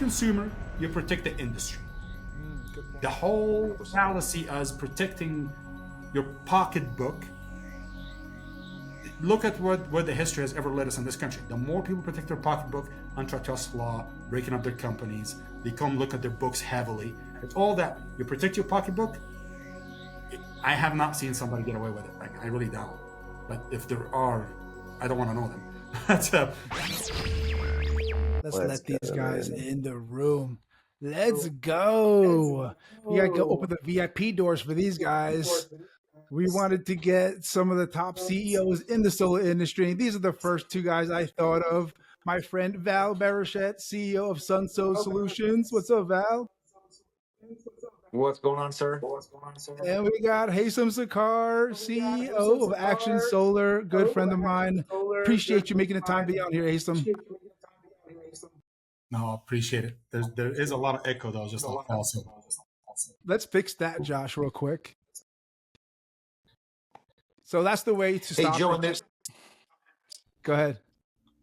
consumer, you protect the industry. The whole fallacy as protecting your pocketbook. Look at where the history has ever led us in this country. The more people protect their pocketbook, antitrust law, breaking up their companies, they come look at their books heavily. It's all that. You protect your pocketbook. I have not seen somebody get away with it. I really don't. But if there are, I don't want to know them. Let's let these guys in the room. Let's go. You gotta go open the VIP doors for these guys. We wanted to get some of the top CEOs in the solar industry. These are the first two guys I thought of. My friend Val Berechet, CEO of Sunso Solutions. What's up, Val? What's going on, sir? And we got Haysam Sakar, CEO of Action Solar, good friend of mine. Appreciate you making the time to be on here, Haysam. No, appreciate it. There is a lot of echo though, just like also. Let's fix that, Josh, real quick. So that's the way to stop. Hey, Joe, and this. Go ahead.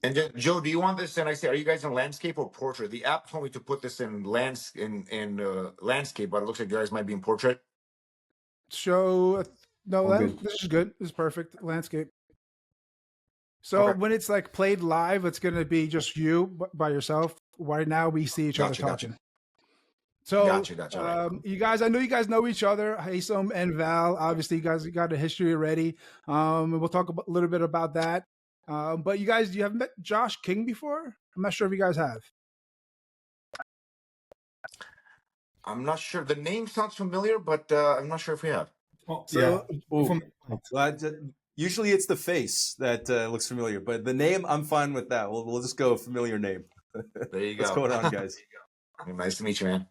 And then, Joe, do you want this? And I say, are you guys in landscape or portrait? The app told me to put this in landscape, but it looks like you guys might be in portrait. So no, this is good. This is perfect landscape. So when it's like played live, it's going to be just you by yourself. Right now, we see each other talking. So, Gotcha. You guys, I know you guys know each other, Haysam and Val. Obviously, you guys got a history already. We'll talk a little bit about that. But you guys, you have met Josh King before? I'm not sure if you guys have. I'm not sure. The name sounds familiar, but I'm not sure if we have. Well, so, usually it's the face that looks familiar, but the name, I'm fine with that. We'll just go familiar name. There you go. What's going on, guys? Nice to meet you, man.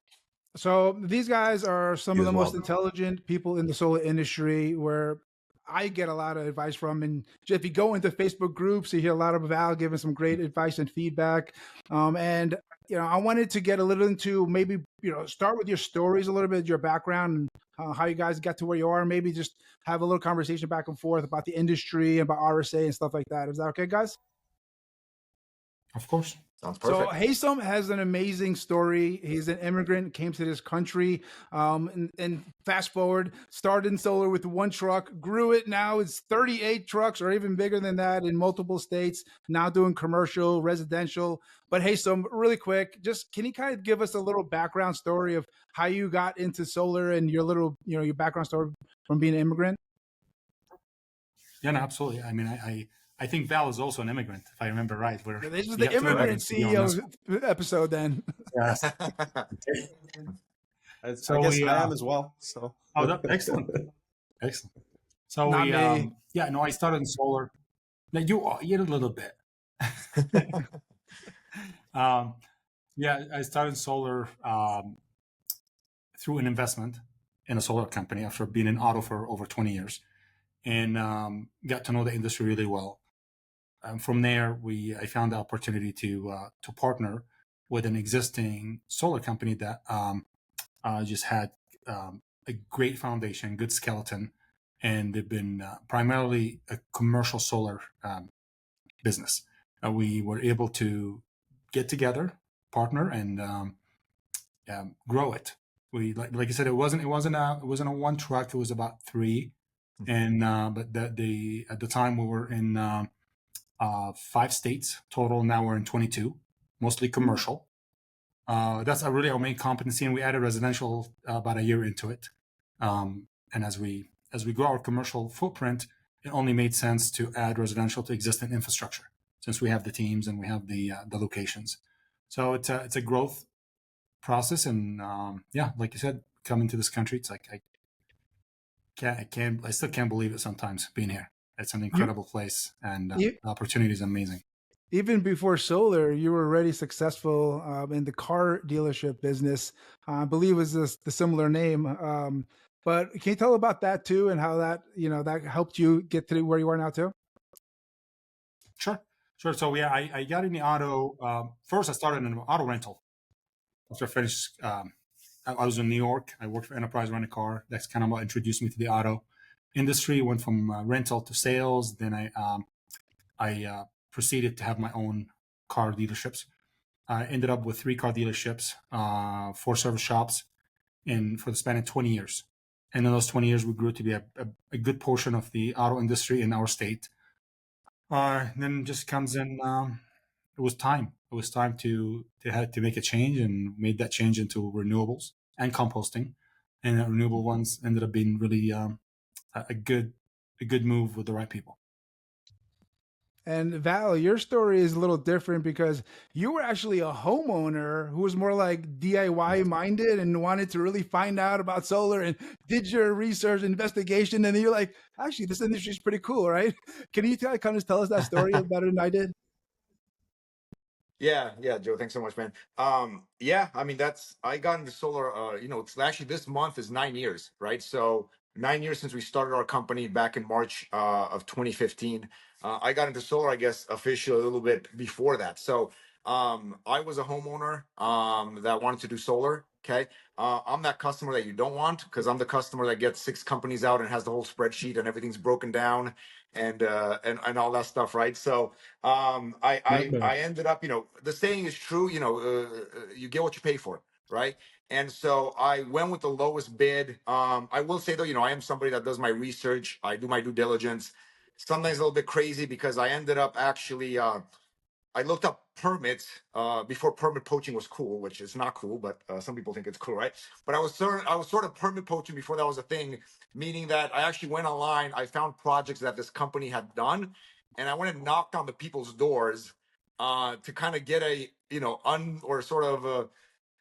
So these guys are some of the most intelligent people in the solar industry, where I get a lot of advice from. And if you go into Facebook groups, you hear a lot of Val giving some great advice and feedback. And I wanted to get a little into maybe start with your stories a little bit, your background, and how you guys got to where you are. Maybe just have a little conversation back and forth about the industry, about RSA and stuff like that. Is that okay, guys? Of course. Sounds perfect. So Haysam has an amazing story. He's an immigrant, came to this country, and fast forward, started in solar with one truck, grew it. Now it's 38 trucks or even bigger than that in multiple states, now doing commercial, residential. But Haysam, really quick, just can you kind of give us a little background story of how you got into solar and your little, your background story from being an immigrant? Yeah, no, absolutely. I mean, I think Val is also an immigrant, if I remember right. This is the immigrant CEO episode then. Yes. I guess I am as well. So. Excellent. So I started in solar. Now you're a little bit. I started in solar through an investment in a solar company after being in auto for over 20 years, and got to know the industry really well. From there, I found the opportunity to partner with an existing solar company that just had a great foundation, good skeleton, and they've been primarily a commercial solar business. We were able to get together, partner, and grow it. We like I said, it wasn't a one truck. It was about three, and but at the time we were in 5 states total. Now we're in 22, mostly commercial. That's really our main competency, and we added residential about a year into it. And as we grow our commercial footprint, it only made sense to add residential to existing infrastructure, since we have the teams and we have the locations. So it's a growth process, and like you said, coming to this country, it's like I still can't believe it sometimes being here. It's an incredible place, and the opportunity is amazing. Even before solar, you were already successful in the car dealership business. I believe it was the similar name. But can you tell about that too, and how that that helped you get to where you are now too? Sure. So I got in the auto. First, I started in an auto rental. After I finished, I was in New York. I worked for Enterprise Rent a Car. That's kind of what introduced me to the auto industry. Went from rental to sales. Then I proceeded to have my own car dealerships. I ended up with 3 car dealerships, 4 service shops, and for the span of 20 years. And in those 20 years, we grew to be a good portion of the auto industry in our state. Then just comes in, it was time. It was time to had to make a change, and made that change into renewables and composting. And the renewable ones ended up being really a good move with the right people. And Val, your story is a little different because you were actually a homeowner who was more like DIY minded and wanted to really find out about solar and did your research investigation. And then you're like, actually, this industry is pretty cool, right? Can you kind of tell us that story better than I did? Yeah, Joe. Thanks so much, man. Yeah, I mean I got into solar. It's actually this month is 9 years, right? So 9 years since we started our company back in March of 2015. I got into solar, I guess, officially a little bit before that. So I was a homeowner that wanted to do solar. Okay, I'm that customer that you don't want because I'm the customer that gets 6 companies out and has the whole spreadsheet and everything's broken down and all that stuff, right? So I ended up, the saying is true, you get what you pay for, right? And so I went with the lowest bid. I will say though, I am somebody that does my research. I do my due diligence. Sometimes a little bit crazy because I ended up actually I looked up permits before permit poaching was cool, which is not cool, but some people think it's cool, right? But I was sort of permit poaching before that was a thing, meaning that I actually went online. I found projects that this company had done, and I went and knocked on the people's doors to kind of get a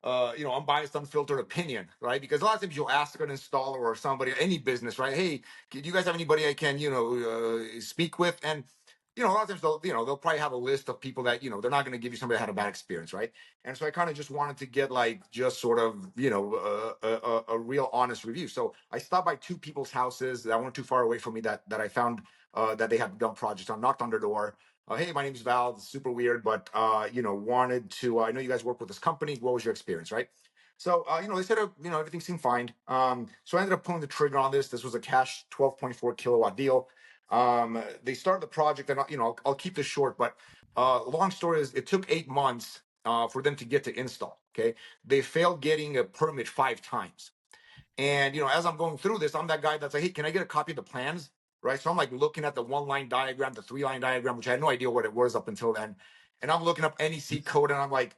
unbiased, unfiltered opinion, right? Because a lot of times you'll ask an installer or somebody, any business, right? Hey, do you guys have anybody I can, speak with? And a lot of times they'll probably have a list of people that they're not going to give you somebody that had a bad experience, right? And so I kind of just wanted to get like just sort of a real honest review. So I stopped by 2 people's houses that weren't too far away from me that I found that they had done projects on. Knocked on their door. Hey, my name's Val. It's super weird, but wanted to. I know you guys work with this company. What was your experience, right? So they said everything seemed fine. So I ended up pulling the trigger on this. This was a cash 12.4 kilowatt deal. They started the project, and I'll keep this short, but long story is it took 8 months for them to get to install. Okay, they failed getting a permit 5 times. And as I'm going through this, I'm that guy that's like, hey, can I get a copy of the plans? Right. So I'm like looking at the 1-line diagram, the 3-line diagram, which I had no idea what it was up until then. And I'm looking up NEC code, and I'm like,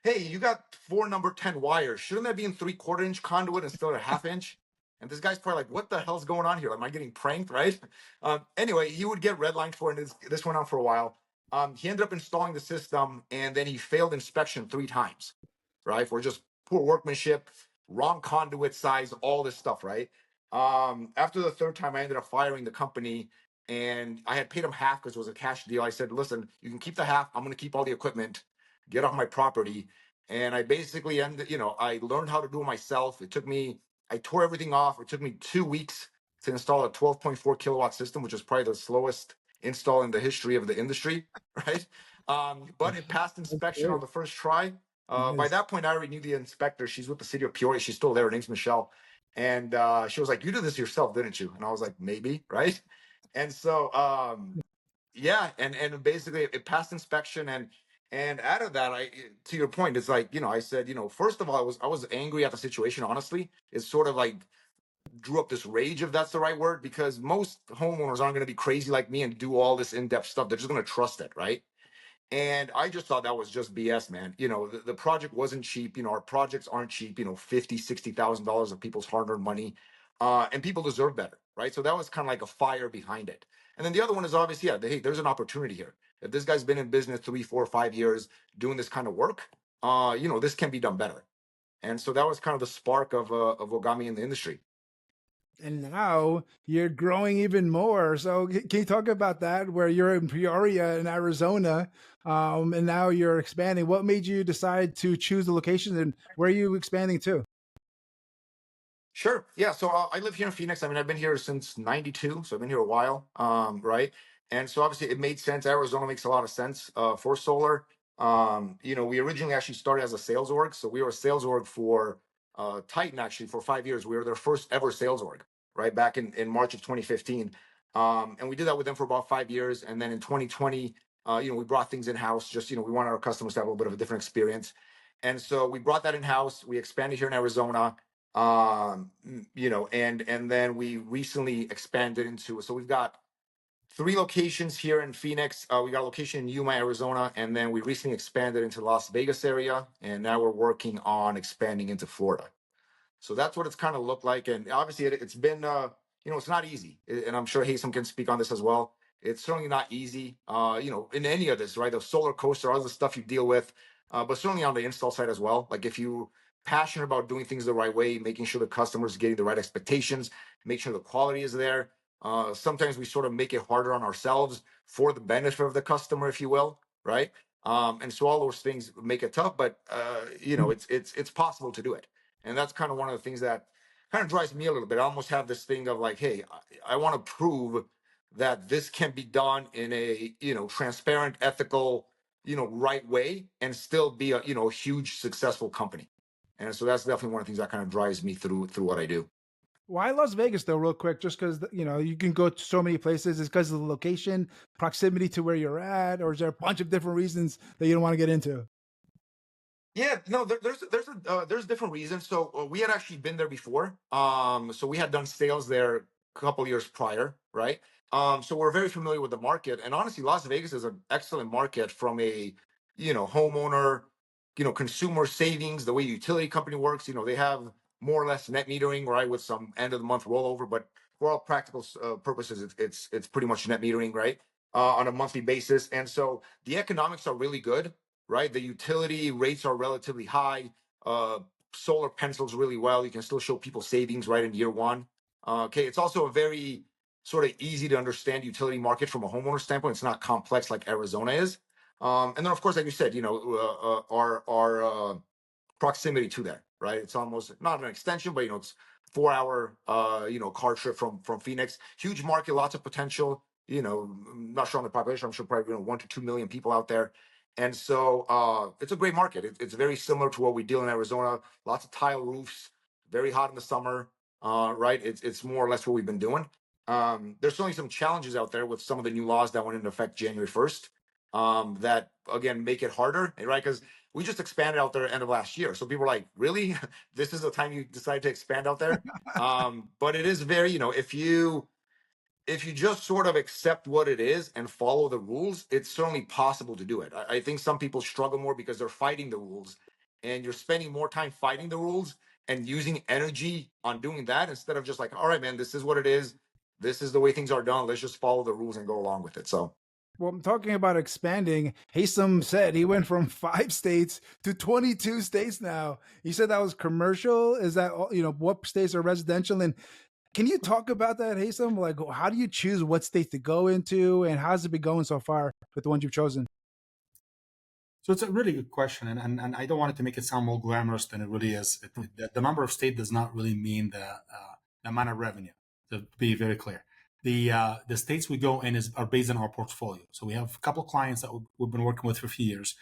hey, you got 4 number 10 wires. Shouldn't that be in 3/4 inch conduit instead of a 1/2 inch? And this guy's probably like, what the hell's going on here? Am I getting pranked? Right. Anyway, he would get redlined for it. And this went on for a while. He ended up installing the system, and then he failed inspection 3 times, right? For just poor workmanship, wrong conduit size, all this stuff, right? After the 3rd time, I ended up firing the company, and I had paid him half because it was a cash deal. I said, listen, you can keep the half. I'm going to keep all the equipment, get off my property. And I basically I learned how to do it myself. I tore everything off. It took me 2 weeks to install a 12.4 kilowatt system, which is probably the slowest install in the history of the industry, right? But it passed inspection on the first try. By that point, I already knew the inspector. She's with the city of Peoria. She's still there. Her name's Michelle. And she was like, you did this yourself, didn't you? And I was like, maybe, right? And so, yeah. And basically it passed inspection. And out of that, to your point, it's like, I said, first of all, I was angry at the situation, honestly. It's sort of like drew up this rage, if that's the right word, because most homeowners aren't going to be crazy like me and do all this in-depth stuff. They're just going to trust it, right? And I just thought that was just BS, man. The project wasn't cheap. Our projects aren't cheap, $50,000-$60,000 of people's hard-earned money. And people deserve better, right? So that was kind of like a fire behind it. And then the other one is obviously, hey, there's an opportunity here. If this guy's been in business 3, 4, 5 years doing this kind of work, this can be done better. And so that was kind of the spark of what got me in the industry. And now you're growing even more. So can you talk about that, where you're in Peoria in Arizona, and now you're expanding? What made you decide to choose the location, and where are you expanding to? Sure. Yeah. So I live here in Phoenix. I mean, I've been here since '92, so I've been here a while, right? And so obviously it made sense. Arizona makes a lot of sense for solar. We originally actually started as a sales org. So we were a sales org for Titan, actually, for 5 years. We were their first ever sales org, right? Back in March of 2015. And we did that with them for about 5 years. And then in 2020, We brought things in house. Just we wanted our customers to have a little bit of a different experience, and so we brought that in house. We expanded here in Arizona, and then we recently expanded into. So we've got 3 locations here in Phoenix. We got a location in Yuma, Arizona, and then we recently expanded into the Las Vegas area, and now we're working on expanding into Florida. So that's what it's kind of looked like. And obviously it's been, it's not easy. And I'm sure Haysam can speak on this as well. It's certainly not easy, in any of this, right? The solar coaster, all the stuff you deal with, but certainly on the install side as well. Like if you passionate about doing things the right way, making sure the customers are getting the right expectations, make sure the quality is there. Sometimes we sort of make it harder on ourselves for the benefit of the customer, if you will, right? And so all those things make it tough, but it's possible to do it. And that's kind of one of the things that kind of drives me a little bit. I almost have this thing of like, hey, I want to prove that this can be done in a, transparent, ethical, right way and still be a, huge successful company. And so that's definitely one of the things that kind of drives me through what I do. Why Las Vegas though, real quick? Just because you can go to so many places. Is because of the location, proximity to where you're at, or is there a bunch of different reasons that you don't want to get into? Yeah, no, there's different reasons. So we had actually been there before. So we had done sales there a couple years prior, right? So we're very familiar with the market. And honestly, Las Vegas is an excellent market from a, homeowner, consumer savings, the way utility company works. They have more or less net metering, right, with some end of the month rollover. But for all practical purposes, it's pretty much net metering, right, on a monthly basis. And so the economics are really good, right? The utility rates are relatively high. Solar pencils really well. You can still show people savings right in year one. Okay, it's also a very sort of easy to understand utility market from a homeowner standpoint. It's not complex like Arizona is. And then of course, like you said, our proximity to that, right? It's almost not an extension, but it's 4 hour car trip from Phoenix. Huge market, lots of potential. I'm not sure on the population. I'm sure probably 1 to 2 million people out there. And so it's a great market. It's very similar to what we deal in Arizona. Lots of tile roofs, very hot in the summer, right? It's more or less what we've been doing. There's certainly some challenges out there with some of the new laws that went into effect January 1st that, again, make it harder, right? Because we just expanded out there at the end of last year. So people are like, really? This is the time you decide to expand out there? But it is very, if you just sort of accept what it is and follow the rules, it's certainly possible to do it. I think some people struggle more because they're fighting the rules, and you're spending more time fighting the rules and using energy on doing that instead of just like, all right, man, this is what it is. This is the way things are done. Let's just follow the rules and go along with it. So. Well, I'm talking about expanding. Haysam said he went from 5 states to 22 states now. He said that was commercial. Is that, what states are residential? And can you talk about that, Haysam? Like, how do you choose what state to go into, and how's it been going so far with the ones you've chosen? So it's a really good question, and I don't want it to make it sound more glamorous than it really is. The number of states does not really mean the amount of revenue, to be very clear. The states we go in are based on our portfolio. So we have a couple of clients that we've been working with for a few years,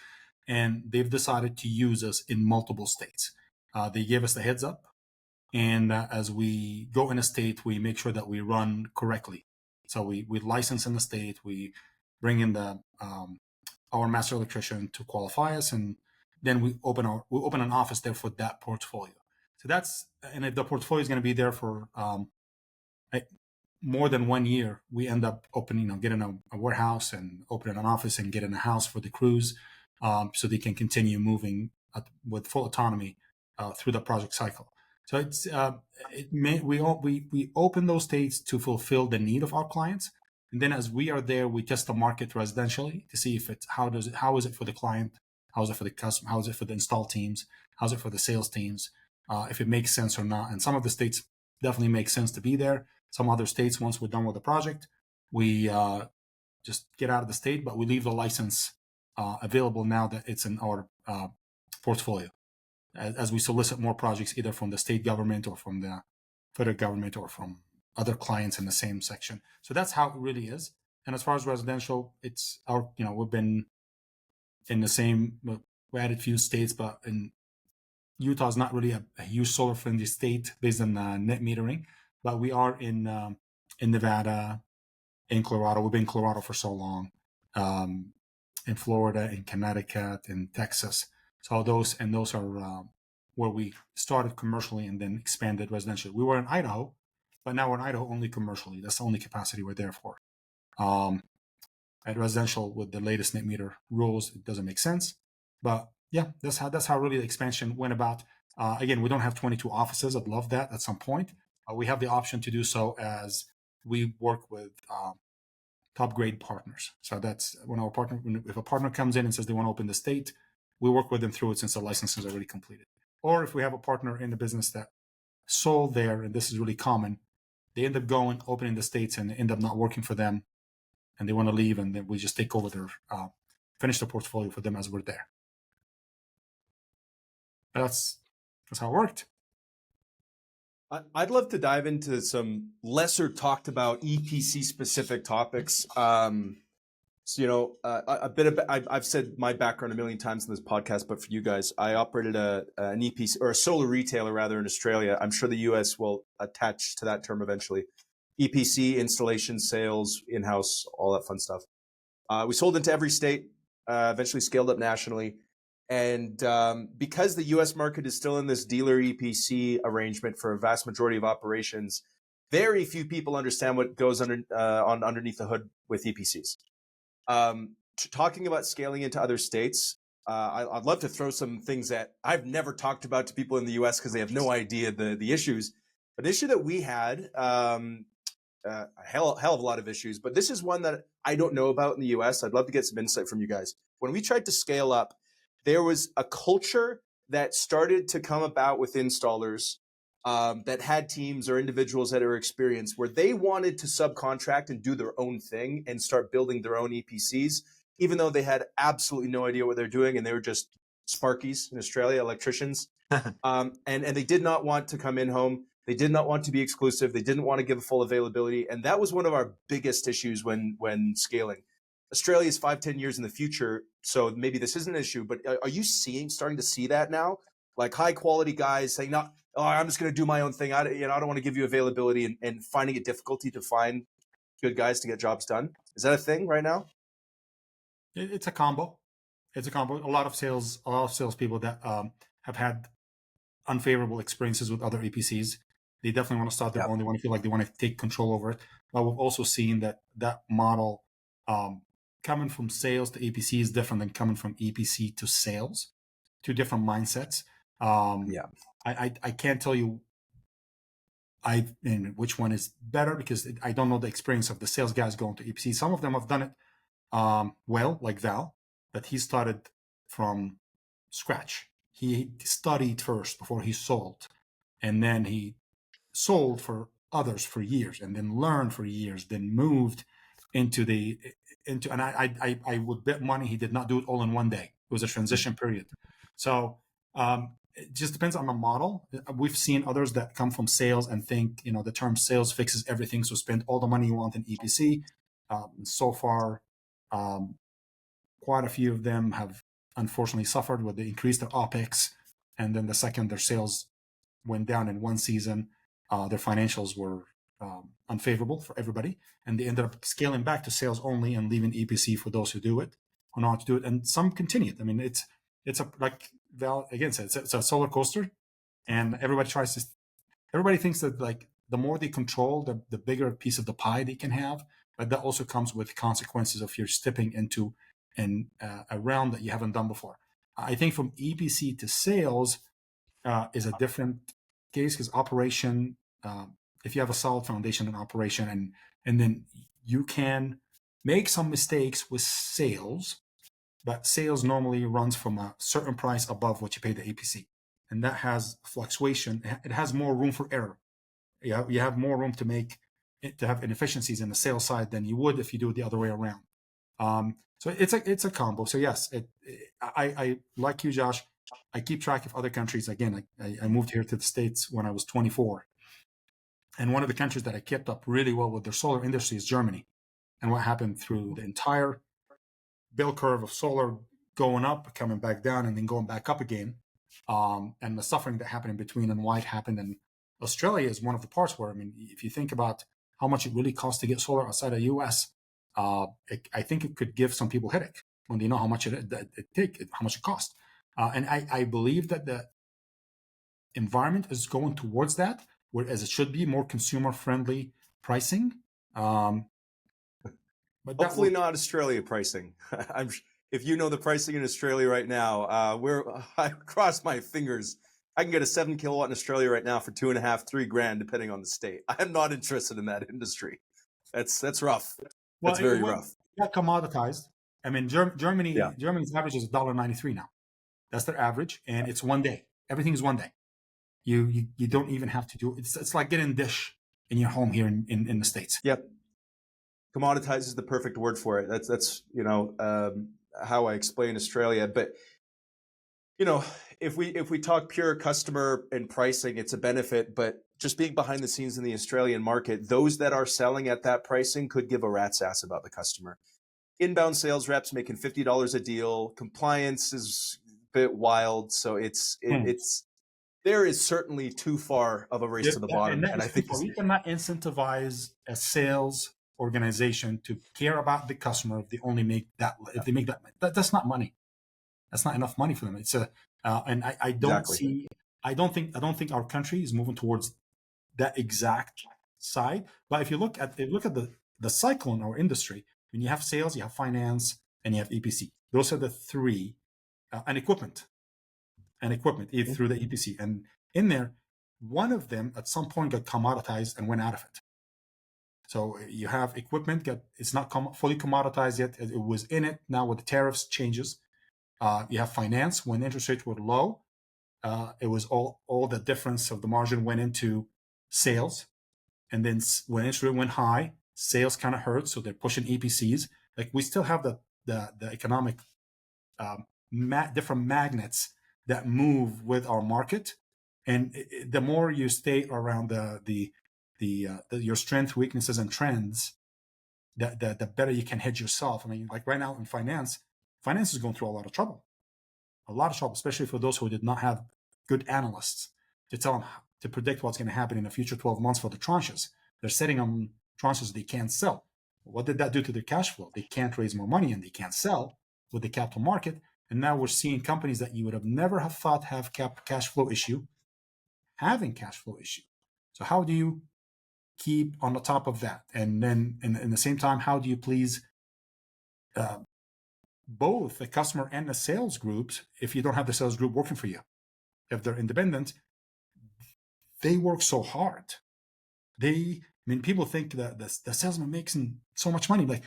and they've decided to use us in multiple states. They gave us the heads up, and as we go in a state, we make sure that we run correctly. So we license in the state, we bring in our master electrician to qualify us, and then we open an office there for that portfolio. So and if the portfolio is going to be there for more than 1 year, we end up opening, getting a warehouse and opening an office and getting a house for the crews, so they can continue moving with full autonomy through the project cycle. So we open those states to fulfill the need of our clients, and then as we are there, we test the market residentially to see if how is it for the client, how is it for the customer, how is it for the install teams, how is it for the sales teams, if it makes sense or not. And some of the states definitely make sense to be there. Some other states, once we're done with the project, we just get out of the state, but we leave the license available now that it's in our portfolio, as we solicit more projects either from the state government or from the federal government or from other clients in the same section. So that's how it really is. And as far as residential, it's we've been in the same, we added a few states, but in Utah is not really a huge solar friendly state based on net metering, but we are in Nevada, in Colorado. We've been in Colorado for so long. in Florida, in Connecticut, in Texas. So those are where we started commercially and then expanded residentially. We were in Idaho, but now we're in Idaho only commercially. That's the only capacity we're there for. At residential, with the latest net meter rules, it doesn't make sense. But yeah, that's how really the expansion went about. Again, we don't have 22 offices. I'd love that at some point. We have the option to do so as we work with top grade partners. So that's when if a partner comes in and says they want to open the state, we work with them through it since the license is already completed. Or if we have a partner in the business that sold there, and this is really common, they end up going, opening the states, and end up not working for them, and they want to leave, and then we just take over their, finish the portfolio for them as we're there. That's how it worked. I'd love to dive into some lesser talked about EPC specific topics. So, I've said my background a million times in this podcast, but for you guys, I operated an EPC or a solar retailer rather in Australia. I'm sure the US will attach to that term eventually. EPC, installation, sales, in-house, all that fun stuff. We sold into every state, eventually scaled up nationally. And because the US market is still in this dealer EPC arrangement for a vast majority of operations, very few people understand what goes underneath the hood with EPCs. Talking about scaling into other states, I'd love to throw some things that I've never talked about to people in the US because they have no idea the issues. But an issue that we had, a hell of a lot of issues, but this is one that I don't know about in the US. I'd love to get some insight from you guys. When we tried to scale up, there was a culture that started to come about with installers that had teams or individuals that are experienced where they wanted to subcontract and do their own thing and start building their own EPCs, even though they had absolutely no idea what they're doing and they were just sparkies in Australia, electricians. And they did not want to come in home. They did not want to be exclusive. They didn't want to give a full availability. And that was one of our biggest issues when scaling. Australia is 5-10 years in the future, so maybe this isn't an issue, but are you starting to see that now? Like high quality guys saying, no, I'm just going to do my own thing. I don't want to give you availability and finding it difficulty to find good guys to get jobs done. Is that a thing right now? It's a combo. It's a combo. A lot of salespeople that have had unfavorable experiences with other EPCs. They definitely want to start their own. They want to feel like they want to take control over it. But we've also seen that model coming from sales to EPC is different than coming from EPC to sales. Two different mindsets. I can't tell you which one is better because I don't know the experience of the sales guys going to EPC. Some of them have done it well, like Val, but he started from scratch. He studied first before he sold, and then he sold for others for years, and then learned for years, then moved into and I would bet money he did not do it all in one day. It was a transition period. So it just depends on the model. We've seen others that come from sales and think, the term sales fixes everything. So spend all the money you want in EPC. So far, quite a few of them have unfortunately suffered with the increased their OPEX. And then the second their sales went down in one season, their financials were unfavorable for everybody. And they ended up scaling back to sales only and leaving EPC for those who do it, who know how to do it. And some continued. I mean, it's like Val again said, it's a roller coaster, and everybody thinks that like the more they control, the bigger piece of the pie they can have. But that also comes with consequences of you're stepping into a realm that you haven't done before. I think from EPC to sales is a different case because operation, if you have a solid foundation in operation and then you can make some mistakes with sales, but sales normally runs from a certain price above what you pay the EPC. And that has fluctuation. It has more room for error. You have more room to have inefficiencies in the sales side than you would if you do it the other way around. So it's a combo. So yes, I like you, Josh. I keep track of other countries. Again, I moved here to the States when I was 24. And one of the countries that I kept up really well with their solar industry is Germany. And what happened through the entire bell curve of solar going up, coming back down, and then going back up again. And the suffering that happened in between and why it happened. And Australia is one of the parts where, I mean, if you think about how much it really costs to get solar outside of the US, I think it could give some people headache. when they know how much how much it costs. And I believe that the environment is going towards that, whereas it should be more consumer friendly pricing. But hopefully not Australia pricing. If you know the pricing in Australia right now, I cross my fingers. I can get a 7 kilowatt in Australia right now for $2.5, $3,000, depending on the state. I am not interested in that industry. That's rough. Well, that's very rough. It got commoditized. I mean, Germany's average is $1.93 now. That's their average, and it's 1 day. Everything is 1 day. You don't even have to do it. It's like getting dish in your home here in the States. Yep. Commoditized is the perfect word for it. That's how I explain Australia. But if we talk pure customer and pricing, it's a benefit. But just being behind the scenes in the Australian market, those that are selling at that pricing could give a rat's ass about the customer. Inbound sales reps making $50 a deal. Compliance is a bit wild. So it's there is certainly too far of a race to the bottom. And I think we cannot incentivize a sales organization to care about the customer if they only make that. If they make that's not money. That's not enough money for them. It's and I don't see. I don't think our country is moving towards that exact side. But if you look at the cycle in our industry, when you have sales, you have finance, and you have EPC. Those are the three, and equipment through the EPC. And in there, one of them at some point got commoditized and went out of it. So you have equipment it's not fully commoditized yet. It was in it. Now with the tariffs changes, you have finance. When interest rates were low, it was all the difference of the margin went into sales. And then when interest rate went high, sales kind of hurt. So they're pushing EPCs. Like we still have the economic different magnets that move with our market, and the more you stay around your strengths, weaknesses, and trends, the better you can hedge yourself. I mean, like right now in finance is going through a lot of trouble, especially for those who did not have good analysts to tell them to predict what's going to happen in the future 12 months for the tranches. They're sitting on tranches they can't sell. What did that do to their cash flow? They can't raise more money and they can't sell with the capital market. And now we're seeing companies that you would have never have thought have cash flow issue, having cash flow issue. So how do you keep on the top of that? And then in the same time, how do you please both the customer and the sales groups if you don't have the sales group working for you? If they're independent, they work so hard. People think that the salesman makes so much money. Like,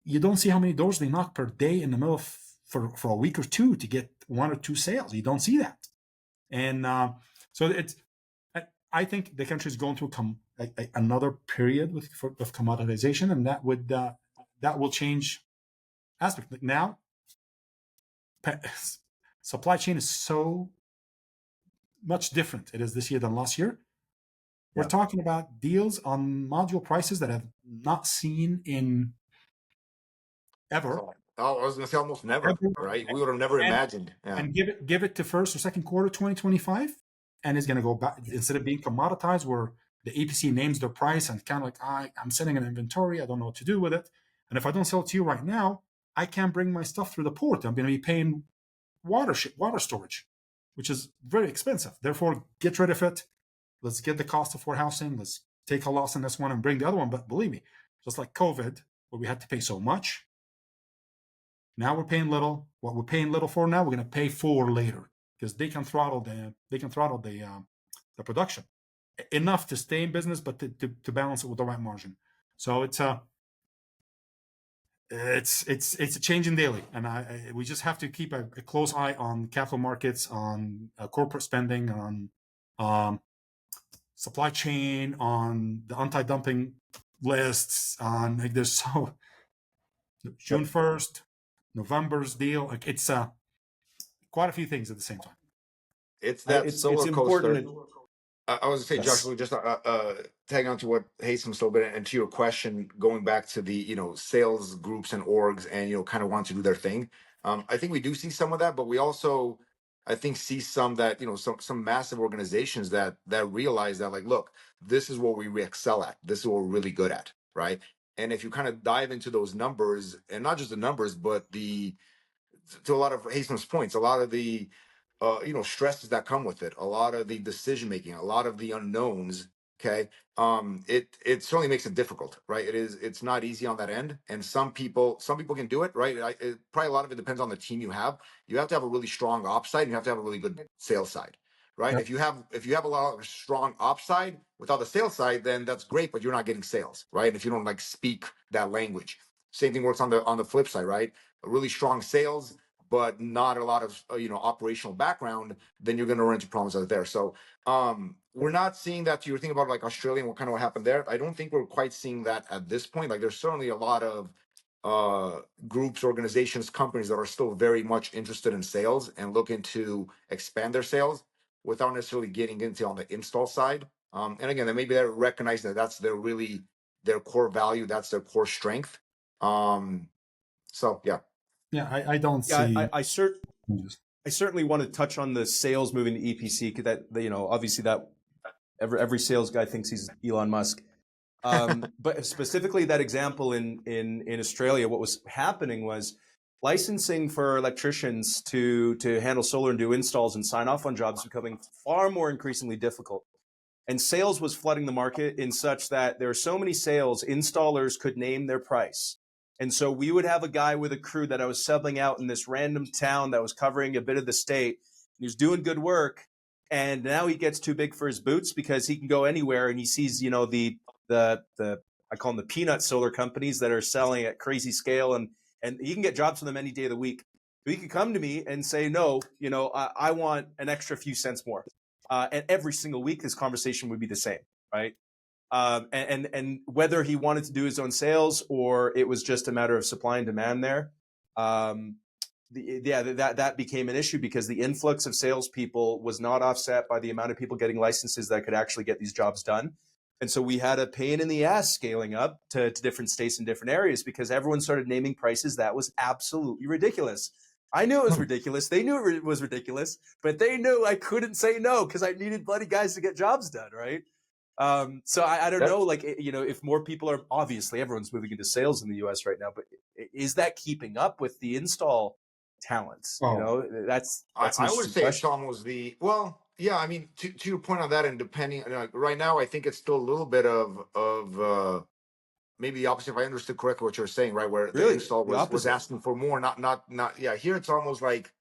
you don't see how many doors they knock per day in the middle for a week or two to get 1 or 2 sales. You don't see that. And so I think the country is going through another period of commoditization, and that will change aspect. Like now, supply chain is so much different. It is this year than last year. We're talking about deals on module prices that have not seen in ever. I was going to say almost never, right? We would have never imagined. Yeah. And give it to first or second quarter 2025, and it's going to go back. Instead of being commoditized, where the EPC names their price and kind of like, I'm sitting in inventory, I don't know what to do with it. And if I don't sell it to you right now, I can't bring my stuff through the port. I'm going to be paying water storage, which is very expensive. Therefore, get rid of it. Let's get the cost of warehousing. Let's take a loss on this one and bring the other one. But believe me, just like COVID, where we had to pay so much, now we're paying little. What we're paying little for now, we're going to pay for later, because they can throttle the production enough to stay in business, but to balance it with the right margin. So it's a changing daily, and we just have to keep a close eye on capital markets, on corporate spending, on supply chain, on the anti-dumping lists, on like there's June 1st, November's deal. Like it's quite a few things at the same time. It's that solar coaster. I was going to say, Yes. Joshua, just tag on to what Haysam said a little bit, and to your question, going back to the sales groups and orgs, and kind of want to do their thing. I think we do see some of that, but we also, I think, see some that some massive organizations that realize that, like, look, this is what we excel at. This is what we're really good at, right? And if you kind of dive into those numbers, and not just the numbers, but to a lot of Haysam's points, a lot of the stresses that come with it, a lot of the decision making, a lot of the unknowns. Okay, it certainly makes it difficult, right? It's not easy on that end, and some people can do it, right? Probably a lot of it depends on the team you have. You have to have a really strong ops side, and you have to have a really good sales side, right? Yep. If you have a lot of strong ops side without the sales side, then that's great, but you're not getting sales, right? If you don't like speak that language, same thing works on the flip side, right? A really strong sales but not a lot of operational background, then you're going to run into problems out there. So we're not seeing that. You're thinking about like Australia and what happened there. I don't think we're quite seeing that at this point. Like there's certainly a lot of groups, organizations, companies that are still very much interested in sales and looking to expand their sales without necessarily getting into on the install side. And again, then maybe they're recognizing that that's their core value, that's their core strength. So yeah. Yeah, I don't Yeah, see. I certainly want to touch on the sales moving to EPC because that obviously that every sales guy thinks he's Elon Musk. But specifically that example in Australia, what was happening was licensing for electricians to handle solar and do installs and sign off on jobs becoming far more increasingly difficult. And sales was flooding the market in such that there are so many sales, installers could name their price. And so we would have a guy with a crew that I was subbing out in this random town that was covering a bit of the state. He was doing good work. And now he gets too big for his boots because he can go anywhere and he sees, the I call them the peanut solar companies that are selling at crazy scale and he can get jobs from them any day of the week. He could come to me and say, no, I want an extra few cents more. And every single week, this conversation would be the same, right? And whether he wanted to do his own sales or it was just a matter of supply and demand there, that became an issue because the influx of salespeople was not offset by the amount of people getting licenses that could actually get these jobs done. And so we had a pain in the ass scaling up to different states and different areas because everyone started naming prices that was absolutely ridiculous. I knew it was ridiculous. They knew it was ridiculous, but they knew I couldn't say no because I needed bloody guys to get jobs done, right? So I don't know, like, if more people are, obviously everyone's moving into sales in the US right now, but is that keeping up with the install talents? That's I would say it's almost yeah, I mean, to your point on that, and depending, right now, I think it's still a little bit of maybe the opposite, if I understood correctly what you're saying, right? Where the install was asking for more, not, yeah, here it's almost like,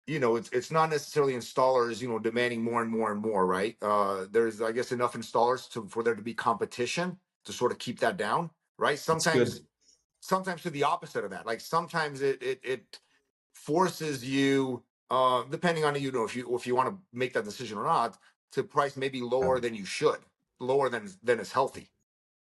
it's not necessarily installers, demanding more and more and more, right? There's, I guess, enough installers for there to be competition to sort of keep that down, right? Sometimes to the opposite of that. Like sometimes it forces you, depending on if you want to make that decision or not, to price maybe lower than you should, lower than is healthy,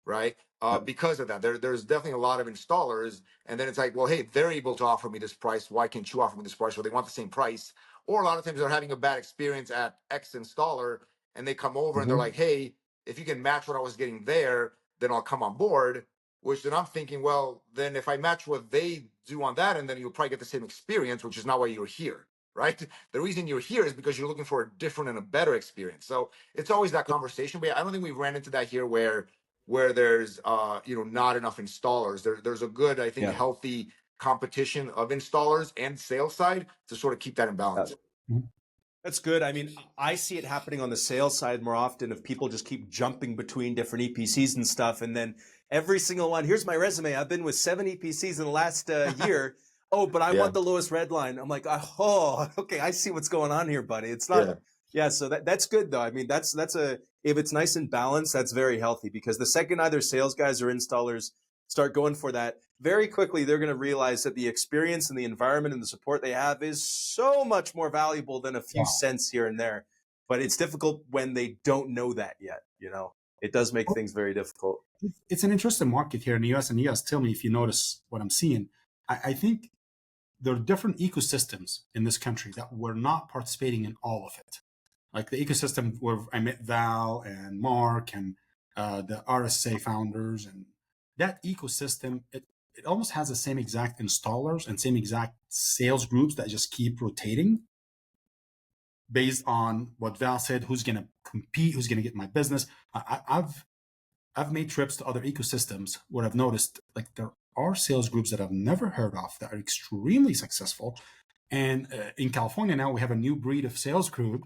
right? Because of that, there's definitely a lot of installers, and then it's like, well, hey, they're able to offer me this price. Why can't you offer me this price? Or they want the same price. Or a lot of times they're having a bad experience at X installer, and they come over and they're like, hey, if you can match what I was getting there, then I'll come on board. Which then I'm thinking, well, then if I match what they do on that, and then you'll probably get the same experience, which is not why you're here, right? The reason you're here is because you're looking for a different and a better experience. So it's always that conversation. But I don't think we ran into that here where there's not enough installers. There's a good, I think, healthy competition of installers and sales side to sort of keep that in balance. That's good. I mean, I see it happening on the sales side more often of people just keep jumping between different EPCs and stuff. And then every single one, here's my resume. I've been with 7 EPCs in the last year. Oh, but I want the lowest red line. I'm like, oh, okay. I see what's going on here, buddy. It's not. Yeah. So that's good though. I mean, that's if it's nice and balanced, that's very healthy because the second either sales guys or installers start going for that, very quickly they're going to realize that the experience and the environment and the support they have is so much more valuable than a few cents here and there. But it's difficult when they don't know that yet. It does make things very difficult. It's an interesting market here in the US, and you guys tell me if you notice what I'm seeing. I think there are different ecosystems in this country that we're not participating in all of it. Like the ecosystem where I met Val and Mark and the RSA founders, and that ecosystem, it almost has the same exact installers and same exact sales groups that just keep rotating based on what Val said, who's going to compete, who's going to get my business. I've made trips to other ecosystems where I've noticed like there are sales groups that I've never heard of that are extremely successful. And in California now, we have a new breed of sales group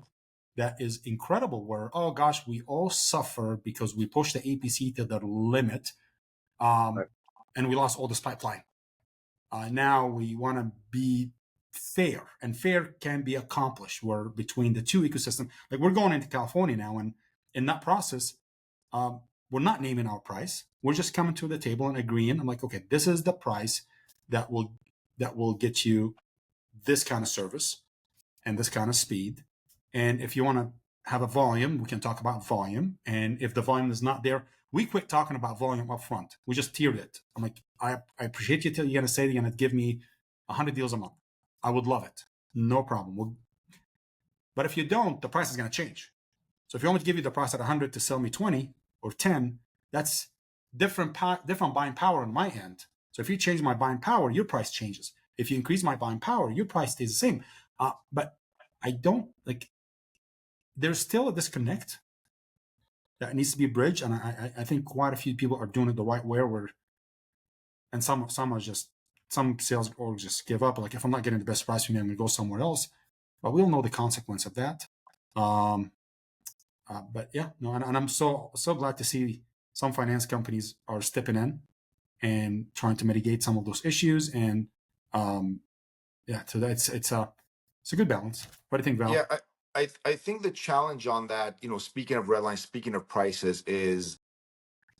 that is incredible where, oh gosh, we all suffer because we pushed the APC to the limit, and we lost all this pipeline. Now we want to be fair, and fair can be accomplished where between the two ecosystems, like we're going into California now, and in that process, we're not naming our price. We're just coming to the table and agreeing. I'm like, okay, this is the price that will get you this kind of service and this kind of speed. And if you want to have a volume, we can talk about volume. And if the volume is not there, we quit talking about volume up front. We just tiered it. I'm like, I appreciate you. You're going to say you're going to give me 100 deals a month. I would love it. No problem. But if you don't, the price is going to change. So if you want me to give you the price at 100 to sell me 20 or 10, that's different buying power on my end. So if you change my buying power, your price changes. If you increase my buying power, your price stays the same. But I don't like, there's still a disconnect that needs to be bridged. And I think quite a few people are doing it the right way and some are just, some sales orgs just give up. Like if I'm not getting the best price from you, I'm going to go somewhere else. But we all know the consequence of that. But yeah, no, and I'm so glad to see some finance companies are stepping in and trying to mitigate some of those issues. And yeah, so that's it's a good balance. What do you think, Val? Yeah, I think the challenge on that, speaking of red lines, speaking of prices, is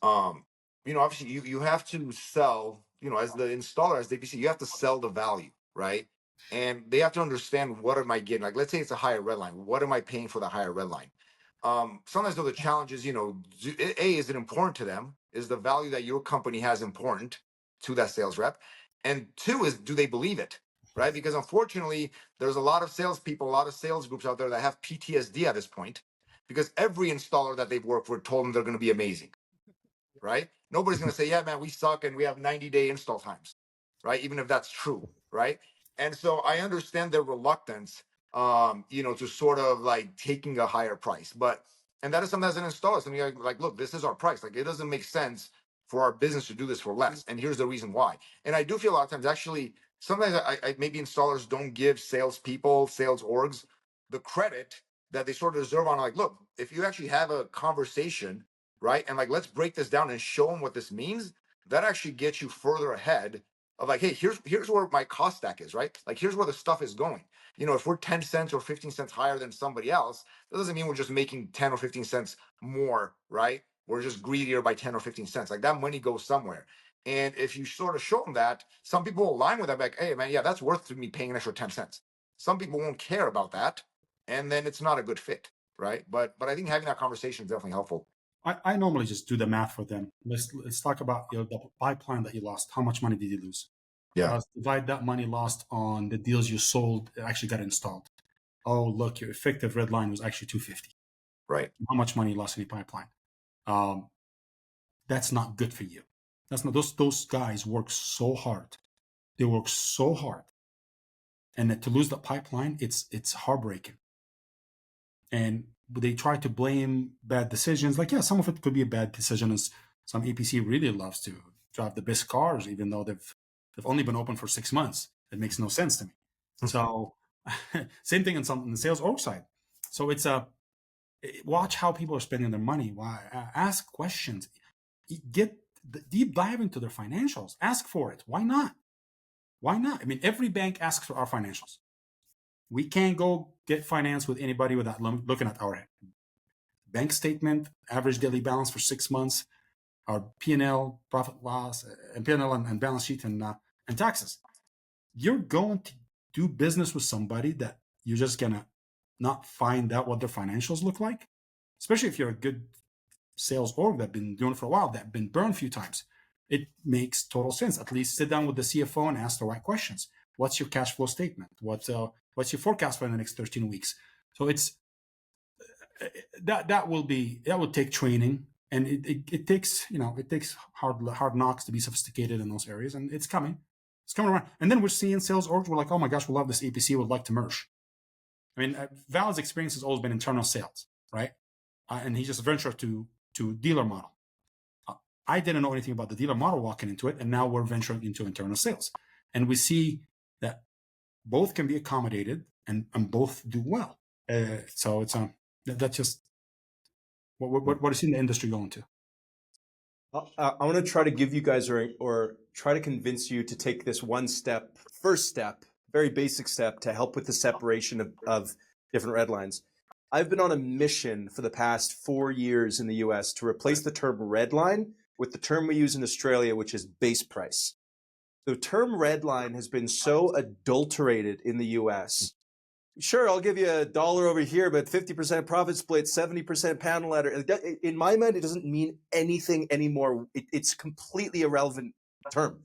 obviously you have to sell, as the installer, as the APC, you have to sell the value, right? And they have to understand, what am I getting? Like, let's say it's a higher red line. What am I paying for the higher red line? Sometimes though the challenge is, A, is it important to them? Is the value that your company has important to that sales rep? And two is, do they believe it? Right? Because unfortunately, there's a lot of salespeople, a lot of sales groups out there that have PTSD at this point, because every installer that they've worked with told them they're going to be amazing. Right? Nobody's going to say, yeah, man, we suck and we have 90-day install times. Right? Even if that's true. Right? And so I understand their reluctance, to sort of like taking a higher price. And that is something as an installer, something like, look, this is our price. Like, it doesn't make sense for our business to do this for less. And here's the reason why. And I do feel a lot of times, actually, sometimes I maybe installers don't give salespeople, sales orgs, the credit that they sort of deserve on, like, look, if you actually have a conversation, right, and like, let's break this down and show them what this means, that actually gets you further ahead of like, hey, here's where my cost stack is, right? Like, here's where the stuff is going. If we're 10 cents or 15 cents higher than somebody else, that doesn't mean we're just making 10 or 15 cents more, right? We're just greedier by 10 or 15 cents. Like, that money goes somewhere. And if you sort of show them that, some people will align with that, like, hey, man, yeah, that's worth me paying an extra 10 cents. Some people won't care about that, and then it's not a good fit, right? But I think having that conversation is definitely helpful. I normally just do the math for them. Let's talk about the pipeline that you lost. How much money did you lose? Yeah. Divide that money lost on the deals you sold that actually got installed. Oh, look, your effective red line was actually 250. Right. How much money you lost in your pipeline? That's not good for you. That's not, those guys work so hard. They work so hard. And to lose the pipeline, it's heartbreaking. And they try to blame bad decisions. Like, yeah, some of it could be a bad decision. As some APC really loves to drive the best cars, even though they've only been open for 6 months. It makes no sense to me. So same thing on the sales org side. So it's watch how people are spending their money. Why? Ask questions. Get deep dive into their financials. Ask for it. Why not? Why not? I mean, every bank asks for our financials. We can't go get finance with anybody without looking at our bank statement, average daily balance for 6 months, our P&L, profit loss, and P&L and balance sheet and taxes. You're going to do business with somebody that you're just gonna not find out what their financials look like, especially if you're a good sales org that's been doing it for a while, that been burned a few times. It makes total sense. At least sit down with the CFO and ask the right questions. What's your cash flow statement? What's your forecast for the next 13 weeks? So it's that will take training, and it takes hard knocks to be sophisticated in those areas, and it's coming around. And then we're seeing sales orgs. We're like, oh my gosh, we love this APC. Would like to merge. I mean, Val's experience has always been internal sales, right? And he just ventured to dealer model. I didn't know anything about the dealer model walking into it, and now we're venturing into internal sales. And we see that both can be accommodated and both do well. So it's that's just what is in the industry going to. I want to try to give you guys or try to convince you to take this first step, very basic step to help with the separation of different red lines. I've been on a mission for the past 4 years in the US to replace the term red line with the term we use in Australia, which is base price. The term red line has been so adulterated in the US. Sure, I'll give you $1 over here, but 50% profit split, 70% panel ladder. In my mind, it doesn't mean anything anymore. It's a completely irrelevant term.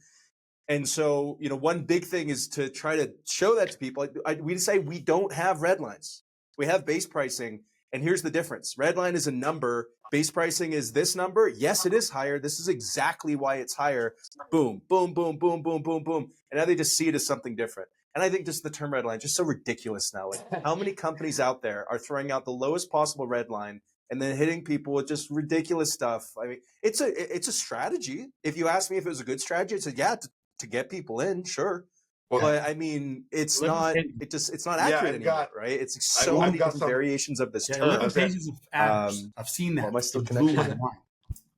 And so, one big thing is to try to show that to people. We say we don't have red lines. We have base pricing, and here's the difference. Red line is a number. Base pricing is this number. Yes, it is higher. This is exactly why it's higher. Boom, boom, boom, boom, boom, boom, boom. And now they just see it as something different. And I think just the term red line is just so ridiculous now. Like, how many companies out there are throwing out the lowest possible red line and then hitting people with just ridiculous stuff? I mean, it's a strategy. If you ask me if it was a good strategy, I'd say, yeah, to get people in, sure. Well, but I mean, it's not accurate anymore, right? It's so many different variations of this term. 11 pages of ads. I've seen that. Am I still connected?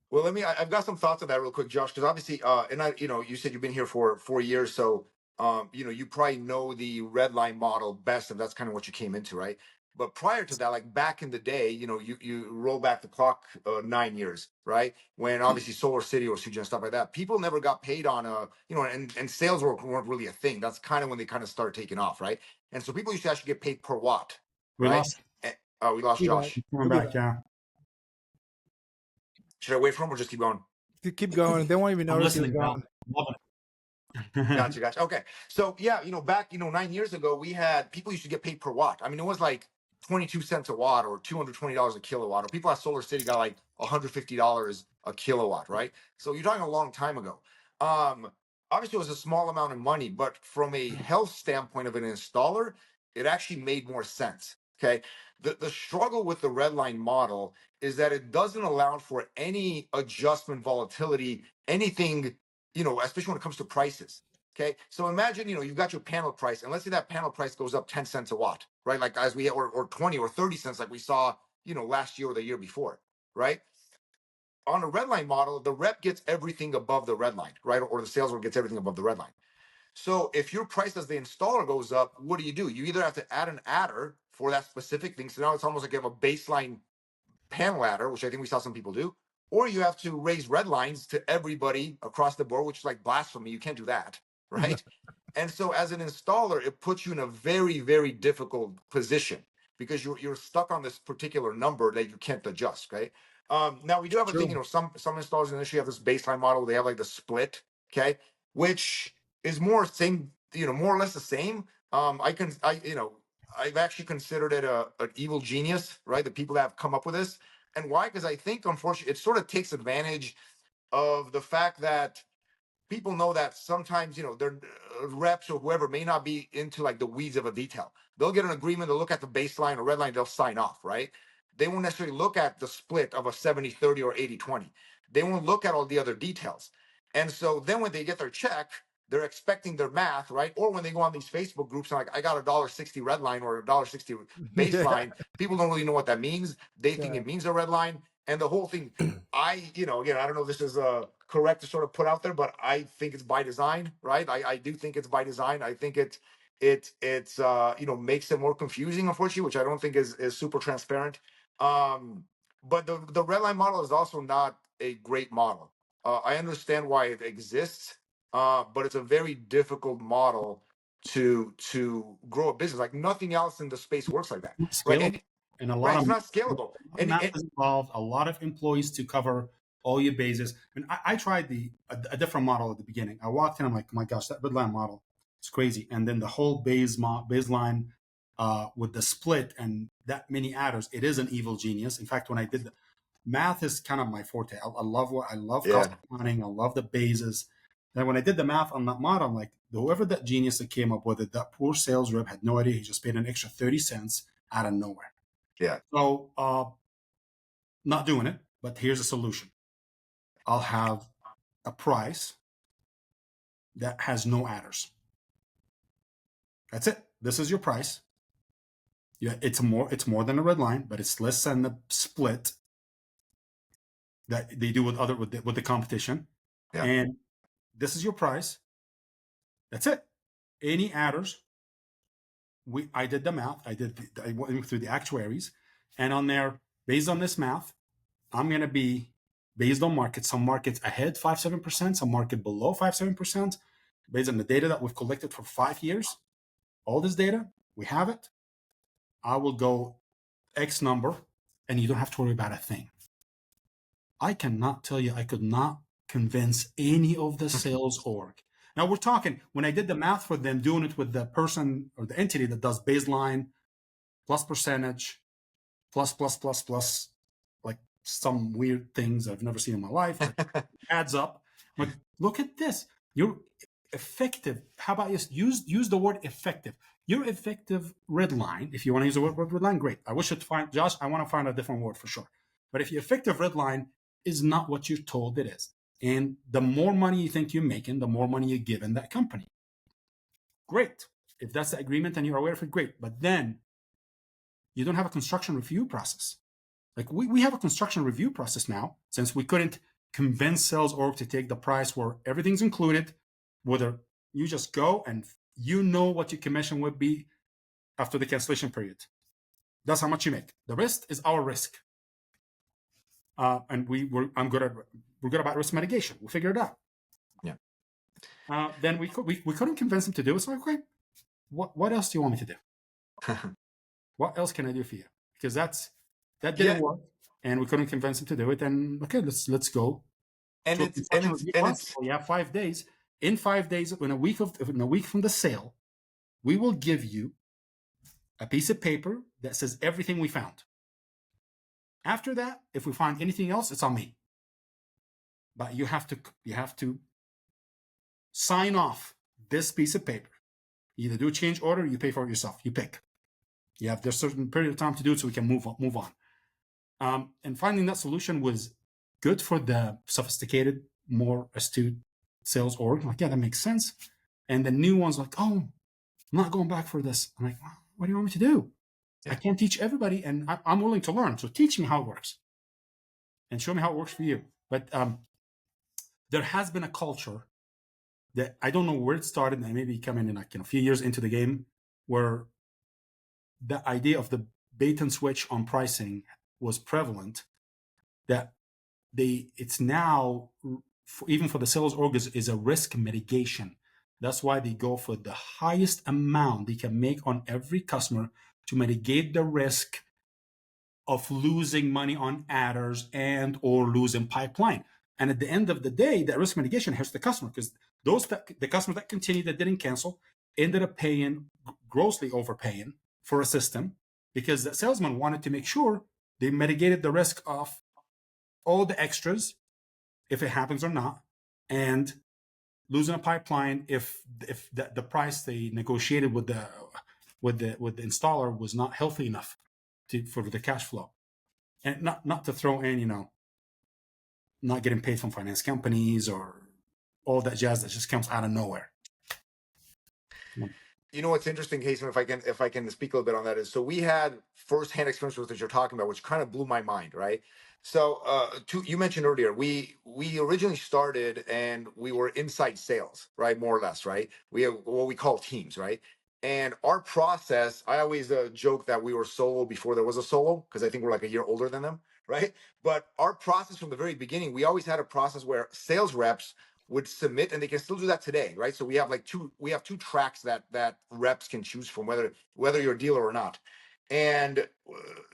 Well, I've got some thoughts on that real quick, Josh, because obviously, you said you've been here for 4 years, so you probably know the red line model best, and that's kind of what you came into, right? But prior to that, like back in the day, you roll back the clock 9 years, right? When obviously Solar City was huge and stuff like that, people never got paid on and sales weren't really a thing. That's kind of when they kind of started taking off, right? And so people used to actually get paid per watt, right? We lost Josh. Coming back, yeah. Should I wait for him or just keep going? Keep going. They won't even notice he's gone. Gotcha. Okay. So yeah, back 9 years ago, people used to get paid per watt. I mean, it was like 22 cents a watt or $220 a kilowatt, or people at Solar City got like $150 a kilowatt, right? So you're talking a long time ago. Obviously it was a small amount of money, but from a health standpoint of an installer, it actually made more sense. Okay. The struggle with the red line model is that it doesn't allow for any adjustment volatility, anything, especially when it comes to prices. Okay. So imagine, you've got your panel price, and let's say that panel price goes up 10 cents a watt, right? Like or 20 or 30 cents, like we saw, last year or the year before, right? On a red line model, the rep gets everything above the red line, right? Or the sales rep gets everything above the red line. So if your price as the installer goes up, what do? You either have to add an adder for that specific thing. So now it's almost like you have a baseline panel adder, which I think we saw some people do, or you have to raise red lines to everybody across the board, which is like blasphemy. You can't do that, right? And so as an installer, it puts you in a very, very difficult position because you're stuck on this particular number that you can't adjust, right? Now we do have a thing, some installers in the industry have this baseline model. They have like the split, okay, which is more or less the same. I've actually considered it an evil genius, right? The people that have come up with this. And why? Because I think, unfortunately, it sort of takes advantage of the fact that people know that sometimes, their reps or whoever may not be into like the weeds of a detail. They'll get an agreement, they'll look at the baseline or red line, they'll sign off, right? They won't necessarily look at the split of a 70-30 or 80-20. They won't look at all the other details. And so then when they get their check, they're expecting their math, right? Or when they go on these Facebook groups and like, I got $1.60 red line or $1.60 baseline, people don't really know what that means. They think it means a red line. And the whole thing, again, I don't know if this is correct to sort of put out there, but I think it's by design, right? I do think it's by design. I think it makes it more confusing, unfortunately, which I don't think is super transparent. But the red line model is also not a great model. I understand why it exists, but it's a very difficult model to grow a business. Like nothing else in the space works like that. Right? And a lot of it's not scalable. And that involved a lot of employees to cover all your bases. I mean, I tried a different model at the beginning. I walked in, I'm like, oh my gosh, that red line model, it's crazy. And then the whole baseline with the split and that many adders, it is an evil genius. In fact, when I did the math is kind of my forte. I love cost accounting. I love the bases. Then when I did the math on that model, I'm like, whoever that genius that came up with it, that poor sales rep had no idea. He just paid an extra 30 cents out of nowhere. Yeah. So not doing it, but here's a solution. I'll have a price that has no adders. That's it. This is your price. Yeah, it's more than a red line, but it's less than the split that they do with the competition. Yeah. And this is your price. That's it. Any adders, I did the math. I went through the actuaries, and on there, based on this math, I'm going to be based on markets. Some markets ahead 5-7%, some market below 5-7%, based on the data that we've collected for 5 years. All this data, we have it. I will go X number, and you don't have to worry about a thing. I cannot tell you, I could not convince any of the sales org. Now we're talking, when I did the math for them, doing it with the person or the entity that does baseline plus percentage plus, like some weird things I've never seen in my life, but adds up. I'm like, look at this. You're effective. How about use the word effective? Your effective red line, if you want to use the word red line, great. I wish you'd find, Josh, I want to find a different word for sure. But if your effective red line is not what you're told it is, and the more money you think you're making, the more money you're giving that company. Great. If that's the agreement and you're aware of it, great. But then you don't have a construction review process. Like we have a construction review process now, since we couldn't convince sales org to take the price where everything's included, whether you just go and you know what your commission would be after the cancellation period. That's how much you make. The rest is our risk. And we're good about risk mitigation. We figured it out. Yeah. Then we couldn't convince him to do it. So like, okay, what else do you want me to do? What else can I do for you? Because that didn't work, and we couldn't convince him to do it. And okay, let's go. And it's we have 5 days. In 5 days, in a week from the sale, we will give you a piece of paper that says everything we found. After that, if we find anything else, it's on me. But you have to sign off this piece of paper. Either do a change order, or you pay for it yourself. You pick. You have a certain period of time to do it so we can move on. And finding that solution was good for the sophisticated, more astute sales org. Like, yeah, that makes sense. And the new one's like, oh, I'm not going back for this. I'm like, well, what do you want me to do? Yeah. I can't teach everybody, and I'm willing to learn. So teach me how it works and show me how it works for you. But there has been a culture that I don't know where it started, and maybe coming in like a few years into the game, where the idea of the bait and switch on pricing was prevalent, that it's now, even for the sales org, is a risk mitigation. That's why they go for the highest amount they can make on every customer to mitigate the risk of losing money on adders and or losing pipeline. And at the end of the day, that risk mitigation hurts the customer, because the customers that continued, that didn't cancel, ended up grossly overpaying for a system, because the salesman wanted to make sure they mitigated the risk of all the extras, if it happens or not, and losing a pipeline if the price they negotiated with the installer was not healthy enough for the cash flow. And not to throw in, not getting paid from finance companies or all that jazz that just comes out of nowhere. You know what's interesting, Haysam, if I can speak a little bit on that, is so we had firsthand experience with what you're talking about, which kind of blew my mind, right? So you mentioned earlier, we originally started and we were inside sales, right? More or less, right? We have what we call teams, right? And our process, I always joke that we were solo before there was a solo, because I think we're like a year older than them, right? But our process from the very beginning, we always had a process where sales reps would submit, and they can still do that today, right? So we have two tracks that reps can choose from, whether you're a dealer or not. And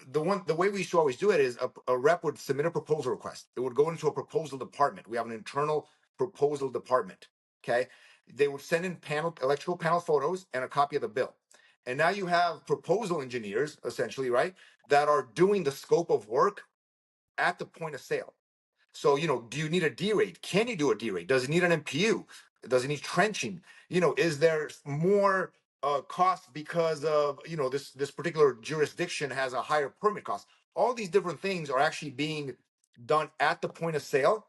the way we used to always do it is a rep would submit a proposal request. It would go into a proposal department. We have an internal proposal department. Okay, they would send in electrical panel photos and a copy of the bill. And now you have proposal engineers, essentially, right, that are doing the scope of work at the point of sale. So, do you need a D-rate? Can you do a D-rate? Does it need an MPU? Does it need trenching? Is there more cost because of, this particular jurisdiction has a higher permit cost? All these different things are actually being done at the point of sale.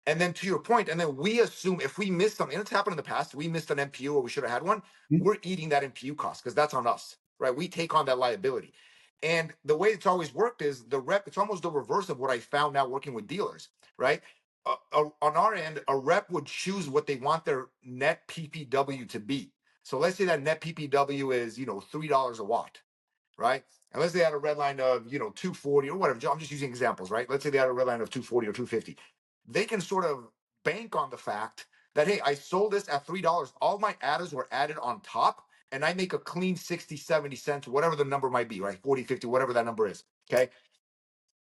And then to your point, and then we assume if we miss something, and it's happened in the past, we missed an MPU or we should have had one, we're eating that MPU cost because that's on us, right? We take on that liability. And the way it's always worked is the rep, it's almost the reverse of what I found now working with dealers, right? On our end, a rep would choose what they want their net PPW to be. So let's say that net PPW is, $3 a watt, right? And let's say they had a red line of, 240 or whatever. I'm just using examples, right? Let's say they had a red line of 240 or 250. They can sort of bank on the fact that, hey, I sold this at $3. All my adders were added on top, and I make a clean 60, 70 cents, whatever the number might be, right? 40, 50, whatever that number is. Okay.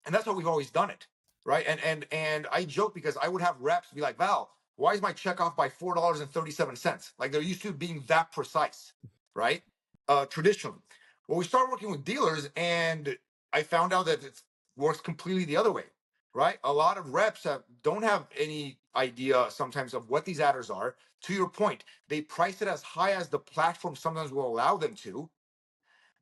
And that's how we've always done it. Right. And I joke because I would have reps be like, Val, why is my check off by $4.37? Like they're used to being that precise, right? Traditionally. Well, we started working with dealers and I found out that it works completely the other way, right? A lot of reps don't have any idea sometimes of what these adders are. To your point, they price it as high as the platform sometimes will allow them to,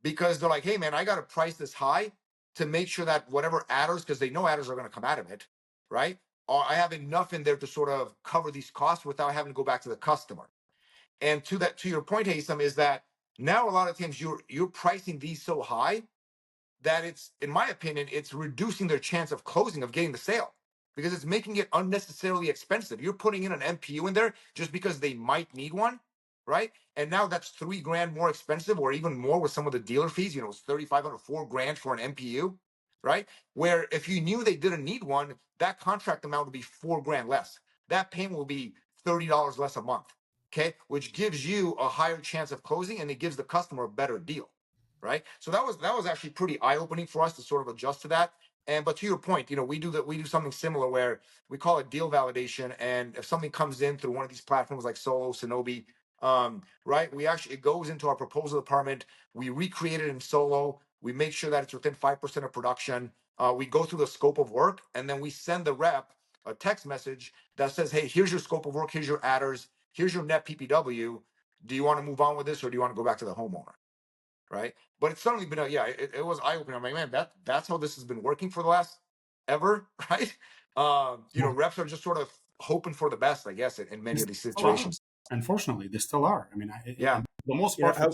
because they're like, hey, man, I got to price this high to make sure that whatever adders, because they know adders are going to come out of it, right? Or I have enough in there to sort of cover these costs without having to go back to the customer. And to your point, Haysam, is that now a lot of times you're pricing these so high that it's, in my opinion, it's reducing their chance of closing, of getting the sale, because it's making it unnecessarily expensive. You're putting in an MPU in there just because they might need one, right? And now that's $3,000 more expensive, or even more with some of the dealer fees. It's 3,500, $4,000 for an MPU, right? Where if you knew they didn't need one, that contract amount would be $4,000 less. That payment will be $30 less a month, okay? Which gives you a higher chance of closing, and it gives the customer a better deal. Right. So that was actually pretty eye-opening for us to sort of adjust to that. But to your point, we do something similar where we call it deal validation. And if something comes in through one of these platforms like Solo, Sonobi, right, it goes into our proposal department. We recreate it in Solo. We make sure that it's within 5% of production. We go through the scope of work, and then we send the rep a text message that says, hey, here's your scope of work, here's your adders, here's your net PPW. Do you want to move on with this, or do you want to go back to the homeowner? Right. But it's suddenly been it was eye-opening. I'm like, man, that's how this has been working for the last ever, right? Reps are just sort of hoping for the best, I guess, in many of these situations. Unfortunately, they still are. I mean, yeah, the most part for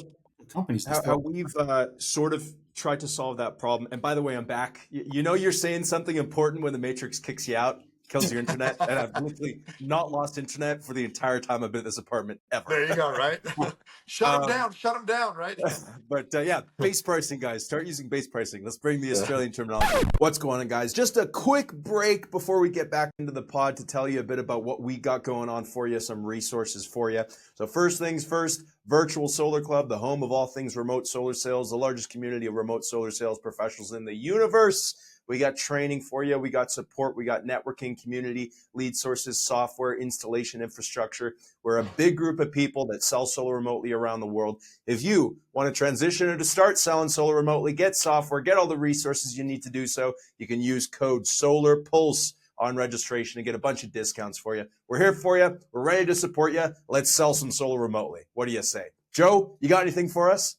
companies. How we've sort of tried to solve that problem. And by the way, I'm back. You're saying something important when the Matrix kicks you out, kills your internet, and I've literally not lost internet for the entire time I've been at this apartment ever. There you go, right? Shut them down, right? But yeah, base pricing, guys. Start using base pricing. Let's bring the Australian terminology. What's going on, guys? Just a quick break before we get back into the pod to tell you a bit about what we got going on for you, some resources for you. So first things first, Virtual Solar Club, the home of all things remote solar sales, the largest community of remote solar sales professionals in the universe. We got training for you. We got support. We got networking, community, lead sources, software, installation, infrastructure. We're a big group of people that sell solar remotely around the world. If you want to transition or to start selling solar remotely, get software, get all the resources you need to do so, you can use code SOLARPULSE on registration and get a bunch of discounts for you. We're here for you. We're ready to support you. Let's sell some solar remotely. What do you say? Joe, you got anything for us?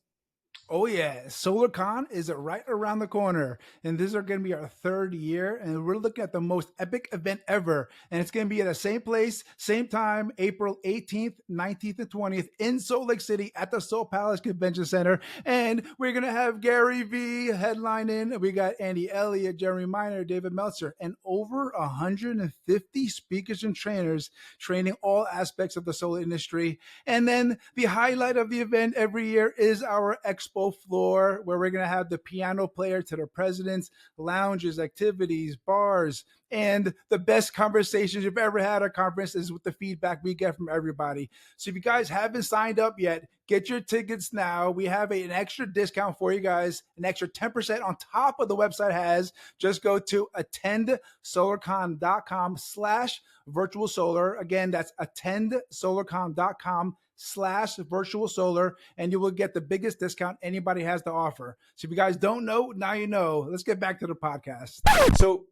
Oh yeah, SolarCon is right around the corner, and this is going to be our third year, and we're looking at the most epic event ever, and it's going to be at the same place, same time, April 18th, 19th, and 20th in Salt Lake City at the Soul Palace Convention Center, and we're going to have Gary V headlining. We got Andy Elliott, Jeremy Miner, David Meltzer, and over 150 speakers and trainers training all aspects of the solar industry. And then the highlight of the event every year is our expo floor, where we're going to have the piano player to the presidents, lounges, activities, bars, and the best conversations you've ever had at a conference is with the feedback we get from everybody. So if you guys haven't signed up yet, get your tickets now. We have an extra discount for you guys, an extra 10% on top of the website has. Just go to attendsolarcon.com/virtual solar. Again, that's attendsolarcon.com/virtual solar, and you will get the biggest discount anybody has to offer. So if you guys don't know, now you know. Let's get back to the podcast. So,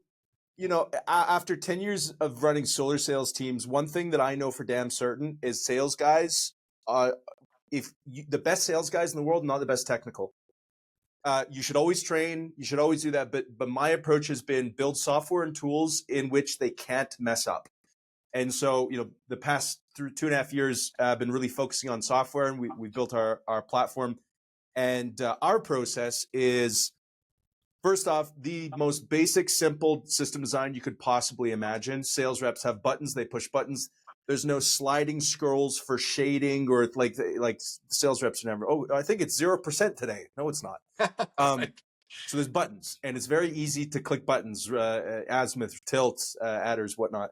after 10 years of running solar sales teams, one thing that I know for damn certain is sales guys, the best sales guys in the world, not the best technical. You should always train. You should always do that. But my approach has been build software and tools in which they can't mess up. And so, the past through 2.5 years, I've been really focusing on software, and we built our platform. And our process is, first off, the most basic, simple system design you could possibly imagine. Sales reps have buttons; they push buttons. There's no sliding scrolls for shading, or like sales reps are never. Oh, I think it's 0% today. No, it's not. So there's buttons, and it's very easy to click buttons, azimuth, tilts, adders, whatnot.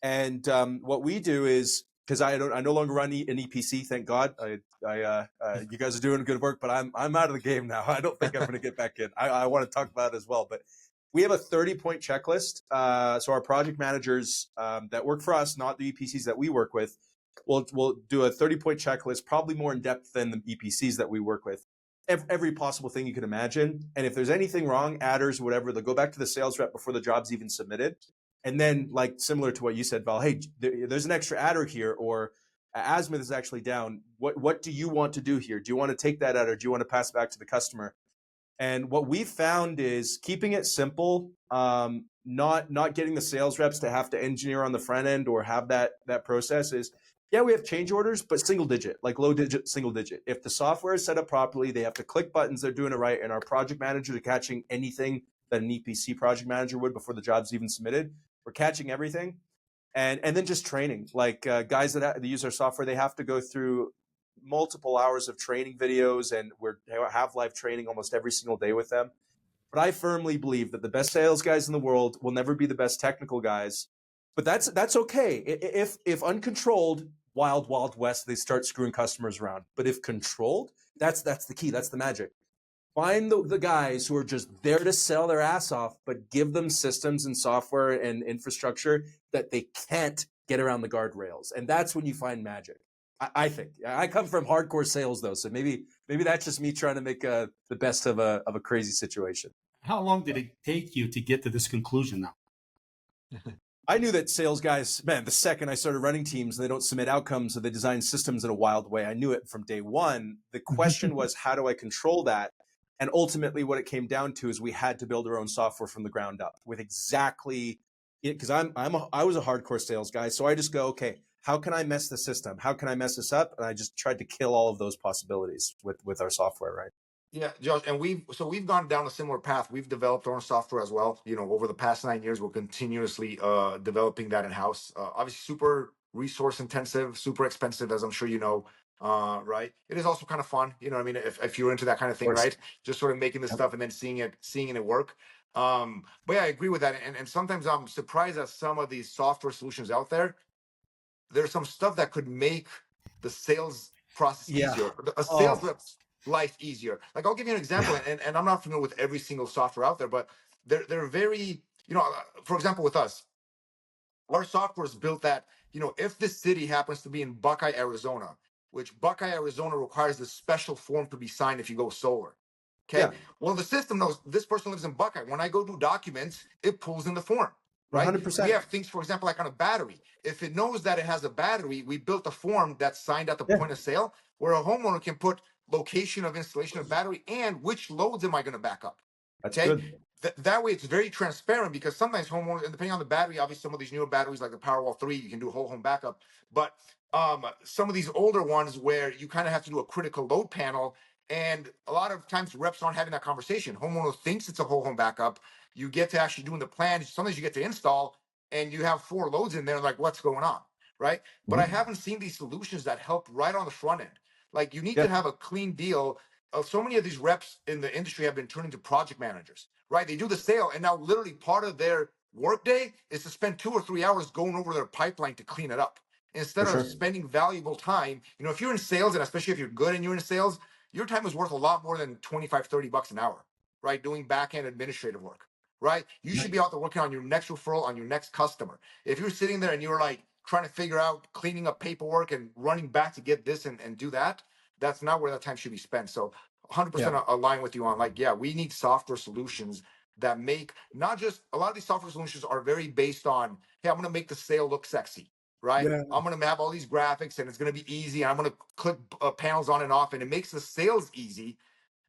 And what we do is, because I no longer run an EPC, thank God. You guys are doing good work, but I'm out of the game now. I don't think I'm going to get back in. I want to talk about it as well, but we have a 30-point checklist. So our project managers that work for us, not the EPCs that we work with, will do a 30-point checklist, probably more in depth than the EPCs that we work with. Every possible thing you can imagine. And if there's anything wrong, adders, whatever, they'll go back to the sales rep before the job's even submitted. And then, like, similar to what you said, Val, hey, there's an extra adder here, or azimuth is actually down. What do you want to do here? Do you want to take that adder? Do you want to pass it back to the customer? And what we found is keeping it simple, not getting the sales reps to have to engineer on the front end or have that process is, yeah, we have change orders, but single digit, like low digit, single digit. If the software is set up properly, they have to click buttons, they're doing it right, and our project managers are catching anything that an EPC project manager would before the job's even submitted. We're catching everything. And then just training, like guys that use our software, they have to go through multiple hours of training videos, and we have live training almost every single day with them. But I firmly believe that the best sales guys in the world will never be the best technical guys. But that's okay. If uncontrolled, wild west, they start screwing customers around. But if controlled, that's the key. That's the magic. Find the guys who are just there to sell their ass off, but give them systems and software and infrastructure that they can't get around the guardrails. And that's when you find magic. I think. I come from hardcore sales though, so maybe that's just me trying to make the best of a crazy situation. How long did it take you to get to this conclusion now? I knew that sales guys, man, the second I started running teams, they don't submit outcomes, so they design systems in a wild way. I knew it from day one. The question was, how do I control that? And ultimately what it came down to is we had to build our own software from the ground up with exactly, because I was a hardcore sales guy. So I just go, okay, how can I mess the system? How can I mess this up? And I just tried to kill all of those possibilities with our software, right? Yeah, Josh, and we've gone down a similar path. We've developed our own software as well. Over the past 9 years, we're continuously developing that in house. Obviously, super resource intensive, super expensive, as I'm sure you know. Right. It is also kind of fun. You know what I mean? If you're into that kind of thing, right? Just sort of making this stuff and then seeing it work. But yeah, I agree with that. And sometimes I'm surprised at some of these software solutions out there. There's some stuff that could make the sales process easier. A sales rep's life easier. Like, I'll give you an example, and I'm not familiar with every single software out there, but they're very, for example, with us, our software is built that, if this city happens to be in Buckeye, Arizona, which Buckeye, Arizona requires this special form to be signed if you go solar. Okay. Yeah. Well, the system knows this person lives in Buckeye. When I go do documents, it pulls in the form. Right. 100%. We have things, for example, like on a battery. If it knows that it has a battery, we built a form that's signed at the point of sale where a homeowner can put location of installation of battery and which loads am I going to back up. That's good. That way it's very transparent, because sometimes homeowners, and depending on the battery, obviously some of these newer batteries like the Powerwall 3, you can do whole home backup. But some of these older ones where you kind of have to do a critical load panel, and a lot of times reps aren't having that conversation. Homeowner thinks it's a whole home backup. You get to actually doing the plan. Sometimes you get to install and you have 4 loads in there, like, what's going on, right? Mm-hmm. But I haven't seen these solutions that help right on the front end. Like, you need to have a clean deal. So many of these reps in the industry have been turned into project managers, right? They do the sale, and now literally part of their workday is to spend 2 or 3 hours going over their pipeline to clean it up instead of spending valuable time. If you're in sales, and especially if you're good and you're in sales, your time is worth a lot more than $25-$30 an hour, right? Doing back-end administrative work, right? You should be out there working on your next referral, on your next customer. If you're sitting there and you're like trying to figure out cleaning up paperwork and running back to get this and do that, that's not where that time should be spent. So 100% align with you on, like, we need software solutions that make, not just, a lot of these software solutions are very based on, hey, I'm going to make the sale look sexy, right? Yeah. I'm going to have all these graphics and it's going to be easy. I'm going to click panels on and off, and it makes the sales easy,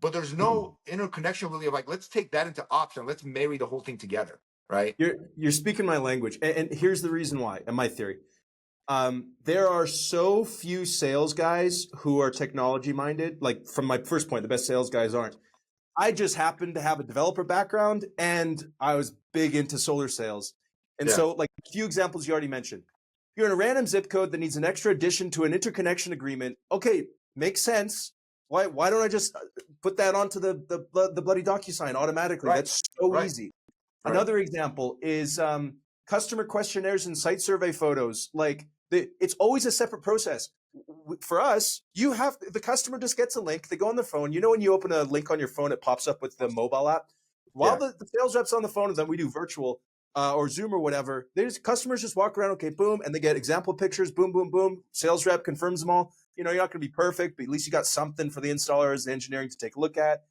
but there's no interconnection really of, like, let's take that into ops and let's marry the whole thing together. right? You're speaking my language, and here's the reason why, and my theory. There are so few sales guys who are technology minded. Like from my first point, the best sales guys aren't. I just happened to have a developer background and I was big into solar sales. And so like a few examples you already mentioned. You're in a random zip code that needs an extra addition to an interconnection agreement. Okay, makes sense. Why don't I just put that onto the bloody DocuSign automatically? Right. That's so Right. easy. Right. Another example is customer questionnaires and site survey photos. Like it's always a separate process. For us, the customer just gets a link. They go on their phone. You know, when you open a link on your phone, it pops up with the mobile app. While the sales rep's on the phone, and then we do virtual or Zoom or whatever. Customers just walk around. Okay, boom, and they get example pictures. Boom, boom, boom. Sales rep confirms them all. You know, you're not going to be perfect, but at least you got something for the installers and engineering to take a look at.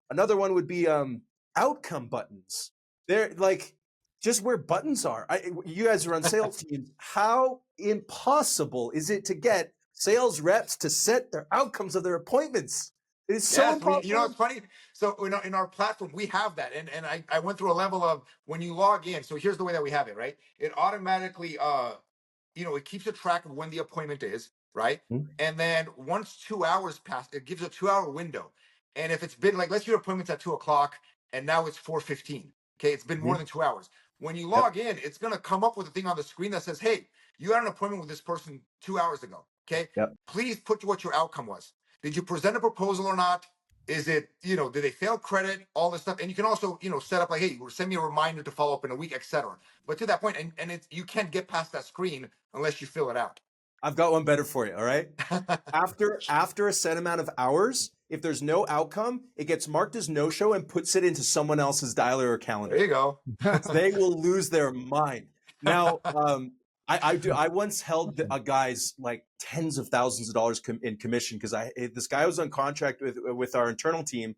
Another one would be outcome buttons. They're like just where buttons are. You guys are on sales teams. How impossible is it to get sales reps to set their outcomes of their appointments? It's so impossible. You know, it's funny. So in our platform, we have that. And I went through a level of when you log in. So here's the way that we have it, right? It automatically, it keeps a track of when the appointment is, right? Mm-hmm. And then once 2 hours pass, it gives a 2-hour window. And if it's been like, let's say your appointment's at 2:00 and now it's 4:15. Okay, it's been more than 2 hours. When you log in, it's going to come up with a thing on the screen that says, hey, you had an appointment with this person 2 hours ago. Okay, please put what your outcome was. Did you present a proposal or not? Is it, did they fail credit? All this stuff. And you can also, set up like, hey, send me a reminder to follow up in a week, etc. But to that point, and you can't get past that screen unless you fill it out. I've got one better for you. All right. After a set amount of hours, if there's no outcome, it gets marked as no-show and puts it into someone else's dialer or calendar. There you go. They will lose their mind. Now, I once held a guy's like tens of thousands of dollars in commission because this guy was on contract with our internal team,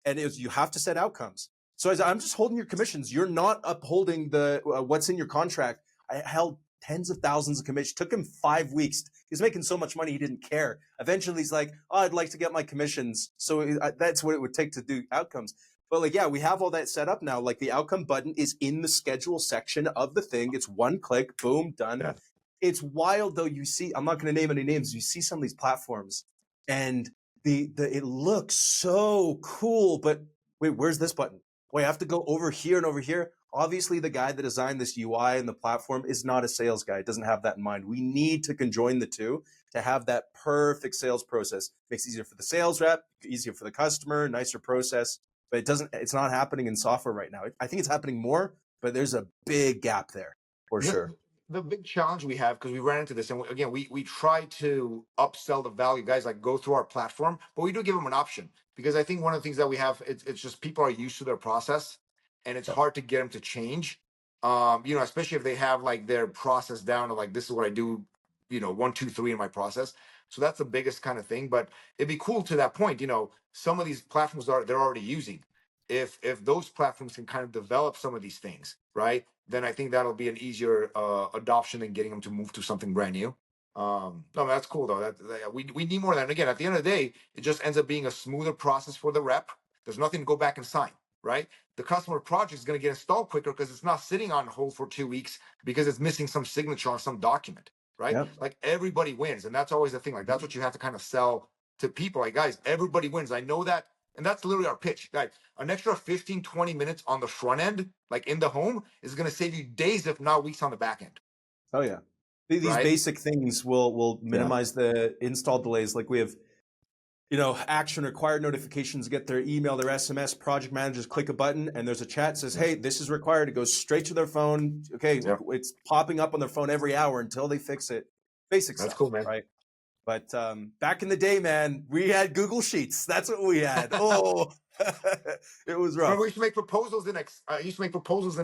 and it was you have to set outcomes. So I'm just holding your commissions. You're not upholding the what's in your contract. I held tens of thousands of commission. Took him 5 weeks. He was making so much money he didn't care. Eventually, he's like, "Oh, I'd like to get my commissions." So that's what it would take to do outcomes. But like, yeah, we have all that set up now. Like the outcome button is in the schedule section of the thing. It's one click, boom, done. Yeah. It's wild though. You see, I'm not going to name any names. You see some of these platforms and it looks so cool, but wait, where's this button? Wait, I have to go over here and over here. Obviously, the guy that designed this UI and the platform is not a sales guy. It doesn't have that in mind. We need to conjoin the two to have that perfect sales process. Makes it easier for the sales rep, easier for the customer, nicer process. But it's not happening in software right now. I think it's happening more, but there's a big gap there for sure. The big challenge we have, because we ran into this, and again, we try to upsell the value, guys, like go through our platform, but we do give them an option, because I think one of the things that we have, it's just people are used to their process, and it's hard to get them to change, especially if they have like their process down to like, this is what I do, 1, 2, 3 in my process. So that's the biggest kind of thing. But it'd be cool to that point, some of these platforms they're already using. If those platforms can kind of develop some of these things, right, then I think that'll be an easier adoption than getting them to move to something brand new. No, that's cool though. We need more than that. Again, at the end of the day, it just ends up being a smoother process for the rep. There's nothing to go back and sign, right? The customer project is going to get installed quicker because it's not sitting on hold for 2 weeks because it's missing some signature on some document, right? Yep. Like everybody wins, and that's always the thing. Like that's what you have to kind of sell to people. Like, guys, everybody wins. I know that. And that's literally our pitch, guys. An extra 15, 20 minutes on the front end, like in the home, is going to save you days, if not weeks, on the back end. Oh yeah, these basic things will minimize the install delays. Like we have, action required notifications get their email, their SMS. Project managers click a button, and there's a chat that says, "Hey, this is required." It goes straight to their phone. Okay, it's popping up on their phone every hour until they fix it. Basic stuff. That's cool, man. Right. But back in the day, man, we had Google Sheets. That's what we had. Oh, it was rough. We used to make proposals in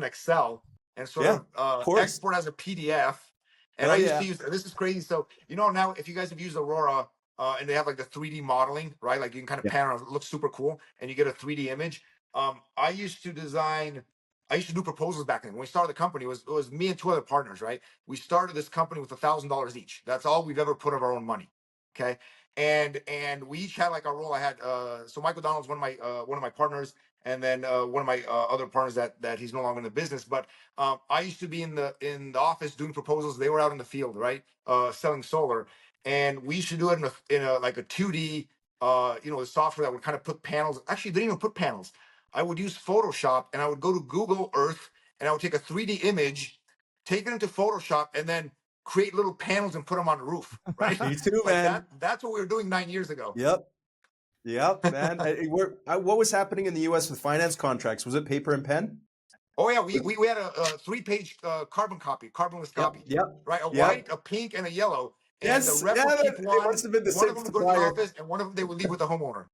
Excel and sort of export as a PDF. And I used to use, this is crazy. So, now if you guys have used Aurora and they have like the 3D modeling, right? Like you can kind of pan around, it looks super cool, and you get a 3D image. I used to do proposals back then. When we started the company, it was me and 2 other partners, right? We started this company with $1,000 each. That's all we've ever put of our own money. Okay. And we each had like our role. I had so Michael Donald's one of my partners, and then one of my other partners that he's no longer in the business. But I used to be in the office doing proposals. They were out in the field, right, selling solar, and we used to do it in a like a 2D, the software that would kind of put panels. Actually, didn't even put panels. I would use Photoshop, and I would go to Google Earth, and I would take a 3D image, take it into Photoshop, and then create little panels and put them on the roof, right? Me too, Like man. that's what we were doing 9 years ago. Yep, man. What was happening in the U.S. with finance contracts? Was it paper and pen? Oh yeah, we had a 3-page carbonless copy. Yep. Right, a white, a pink, and a yellow. And the Yes. rep Yeah, would keep it one. must have been the One same of them would go to the supplier. office, and one of them they would leave with the homeowner.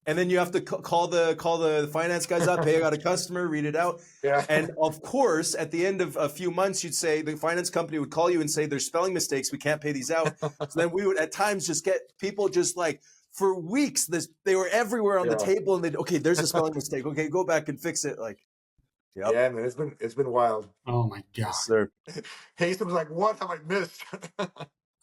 And then you have to call the finance guys up. Hey, I got a customer. Read it out. Yeah. And of course, at the end of a few months, you'd say the finance company would call you and say there's spelling mistakes. We can't pay these out. So then we would at times just get people just like for weeks. They were everywhere on the table, and they'd okay, there's a spelling mistake. Okay, go back and fix it. Like, yep. Yeah, man, it's been wild. Oh my god, yes, sir. Haysam was like, "What have I missed?"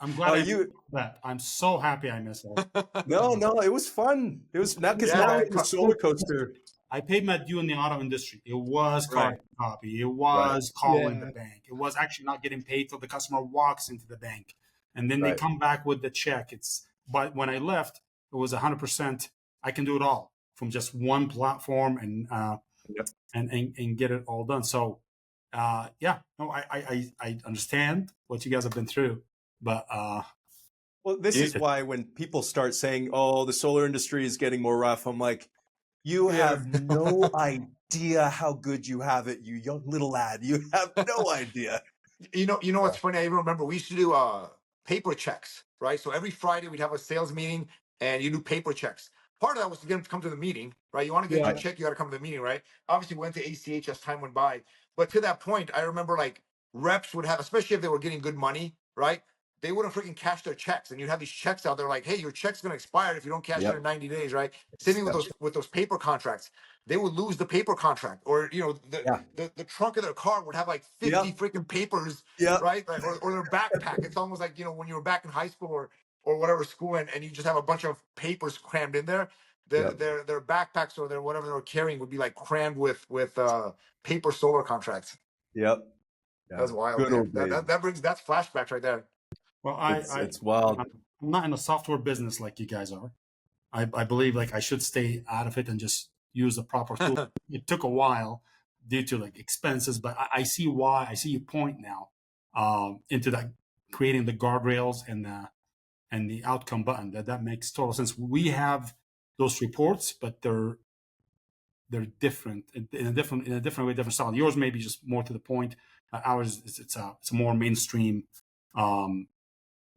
I'm glad that. I'm so happy I missed it. No, it was fun. It was not because now it's a solar coaster. I paid my due in the auto industry. It was carbon copy. It was calling the bank. It was actually not getting paid till the customer walks into the bank, and then they come back with the check. But when I left, it was 100%. I can do it all from just one platform and get it all done. So, I understand what you guys have been through. But well, this is why when people start saying, "Oh, the solar industry is getting more rough," I'm like, "You have no idea how good you have it, you young little lad. You have no idea." You know what's funny? I even remember we used to do paper checks, right? So every Friday we'd have a sales meeting, and you do paper checks. Part of that was to get them to come to the meeting, right? You want to get your check, you got to come to the meeting, right? Obviously, we went to ACH as time went by, but to that point, I remember like reps would have, especially if they were getting good money, right? They wouldn't freaking cash their checks, and you'd have these checks out there like, "Hey, your check's gonna expire if you don't cash it in 90 days," right? Same thing with those paper contracts. They would lose the paper contract, or the trunk of their car would have like 50 freaking papers, right? Or their backpack. It's almost like when you were back in high school or whatever school, and you just have a bunch of papers crammed in there. Their backpacks or their whatever they were carrying would be like crammed with paper solar contracts. Yep. That's wild. That's flashbacks right there. Well, it's wild. I'm not in the software business like you guys are. I believe like I should stay out of it and just use the proper tool. It took a while due to like expenses, but I see why. I see your point now into that creating the guardrails and the outcome button. That makes total sense. We have those reports, but they're different in a different way, different style. Yours may be just more to the point. Ours it's a more mainstream.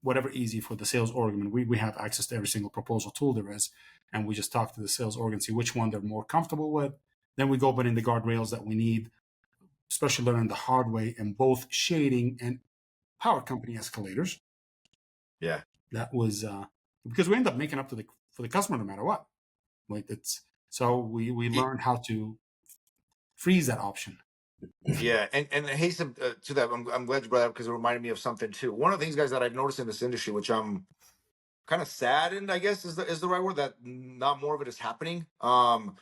Whatever easy for the sales organ. We have access to every single proposal tool there is, and we just talk to the sales organ, see which one they're more comfortable with. Then we go put in the guardrails that we need, especially learning the hard way in both shading and power company escalators. Yeah, that was because we end up making up for the customer no matter what. Like so we learned how to freeze that option. Yeah, and Haysam, to that, I'm glad you brought that up because it reminded me of something too. One of the things, guys, that I've noticed in this industry, which I'm kind of saddened, I guess is the right word, that not more of it is happening. One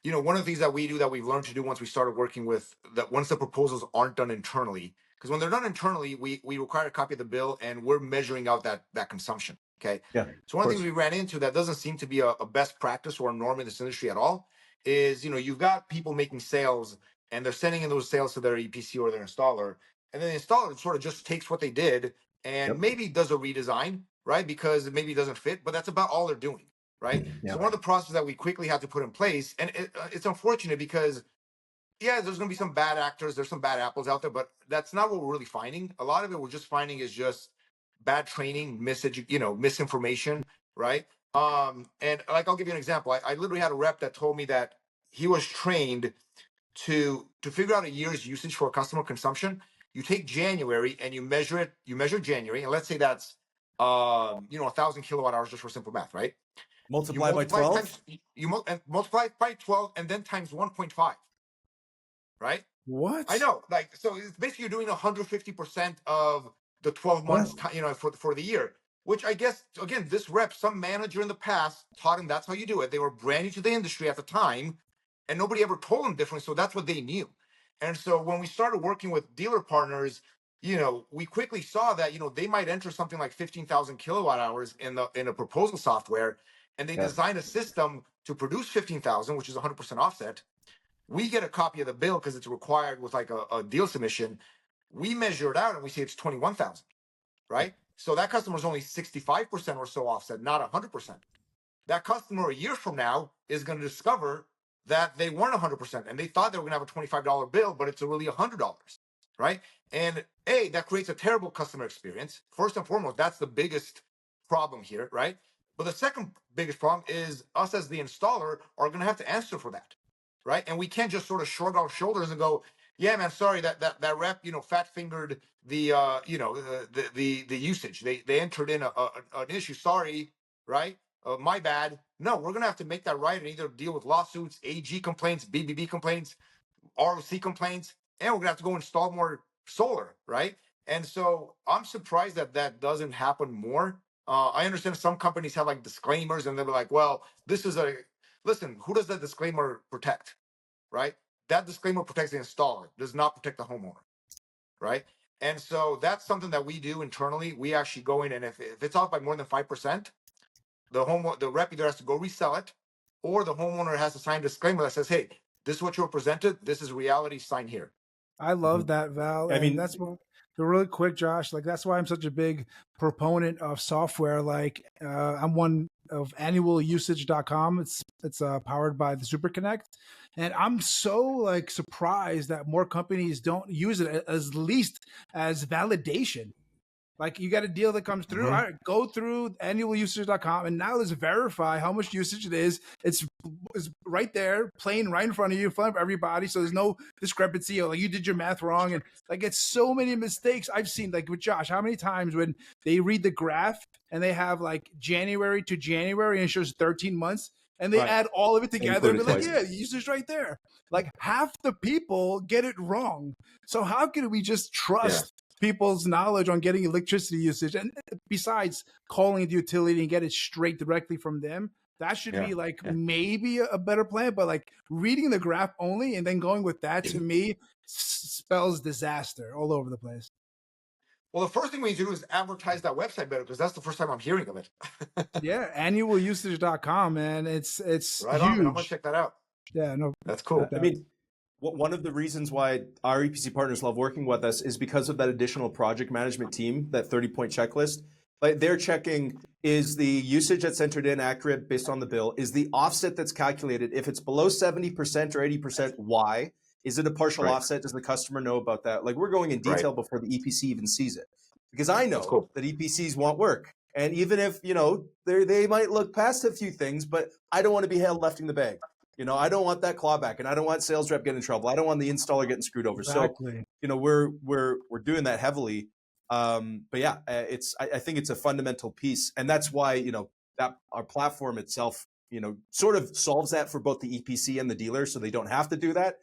of the things that we do that we've learned to do once we started working with that, once the proposals aren't done internally, because when they're done internally, we require a copy of the bill and we're measuring out that consumption. Okay. Yeah. So one of the things we ran into that doesn't seem to be a best practice or a norm in this industry at all is, you've got people making sales and they're sending in those sales to their EPC or their installer, and then the installer sort of just takes what they did and maybe does a redesign, right? Because maybe it doesn't fit, but that's about all they're doing, right? So one of the processes that we quickly had to put in place, and it's unfortunate because, there's going to be some bad actors, there's some bad apples out there, but that's not what we're really finding. A lot of it we're just finding is just bad training, misinformation, right? And like, I'll give you an example. I literally had a rep that told me that he was trained to figure out a year's usage for customer consumption. You take January and you measure January, and let's say that's 1,000 kilowatt hours, just for simple math, right? Multiply by 12. And multiply by 12 and then times 1.5, right? What? I know, like, so it's basically you're doing 150% of the 12 months, for the year. Which I guess, again, this rep, some manager in the past taught him that's how you do it. They were brand new to the industry at the time. and nobody ever told them differently. So that's what they knew. And so when we started working with dealer partners, we quickly saw that, they might enter something like 15,000 kilowatt hours in a proposal software, and they design a system to produce 15,000, which is 100% offset. We get a copy of the bill because it's required with like a deal submission. We measure it out and we say it's 21,000, right? So that customer is only 65% or so offset, not 100%. That customer a year from now is going to discover that they weren't 100% and they thought they were going to have a $25 bill, but it's really $100, right? And that creates a terrible customer experience. First and foremost, that's the biggest problem here, right? But the second biggest problem is us as the installer are going to have to answer for that, right? And we can't just sort of shrug our shoulders and go, yeah, man, sorry that rep, fat fingered the the usage. They entered in an issue. Sorry, right? My bad. No, we're gonna have to make that right and either deal with lawsuits, AG complaints, BBB complaints, ROC complaints, and we're gonna have to go install more solar, right? And so I'm surprised that doesn't happen more. I understand some companies have like disclaimers and they're like, well, listen, who does that disclaimer protect, right? That disclaimer protects the installer, does not protect the homeowner, right? And so that's something that we do internally. We actually go in and if it's off by more than 5%, the rep either has to go resell it, or the homeowner has to sign a disclaimer that says, "Hey, this is what you were presented. This is reality. Sign here." I love that, Val. I mean, that's what, really quick, Josh. Like that's why I'm such a big proponent of software. Like I'm one of annualusage.com. It's powered by the Super Connect, and I'm so like surprised that more companies don't use it as least as validation. Like you got a deal that comes through, all right, go through annualusage.com and now let's verify how much usage it is. It's right there, plain right in front of you, in front of everybody. So there's no discrepancy or like you did your math wrong. And like it's so many mistakes I've seen, like with Josh, how many times when they read the graph and they have like January to January and it shows 13 months and they add all of it together and be like, yeah, usage right there. Like half the people get it wrong. So how can we just trust people's knowledge on getting electricity usage, and besides calling the utility and get it straight directly from them? That should be like maybe a better plan, but like reading the graph only and then going with that to me spells disaster all over the place. Well, the first thing we need to do is advertise that website better because that's the first time I'm hearing of it. Annualusage.com, man. It's right huge. on, man. I'm gonna check that out. Yeah, no, that's cool. I mean, one of the reasons why our EPC partners love working with us is because of that additional project management team, that 30-point checklist. Like they're checking, is the usage that's entered in accurate based on the bill? Is the offset that's calculated, if it's below 70% or 80%, why? Is it a partial offset? Does the customer know about that? Like we're going in detail before the EPC even sees it. Because I know that EPCs want work. And even if, they might look past a few things, but I don't want to be held left in the bag. I don't want that clawback, and I don't want sales rep getting in trouble. I don't want the installer getting screwed over. Exactly. So, we're doing that heavily. But yeah, I think it's a fundamental piece, and that's why that our platform itself, sort of solves that for both the EPC and the dealer, so they don't have to do that.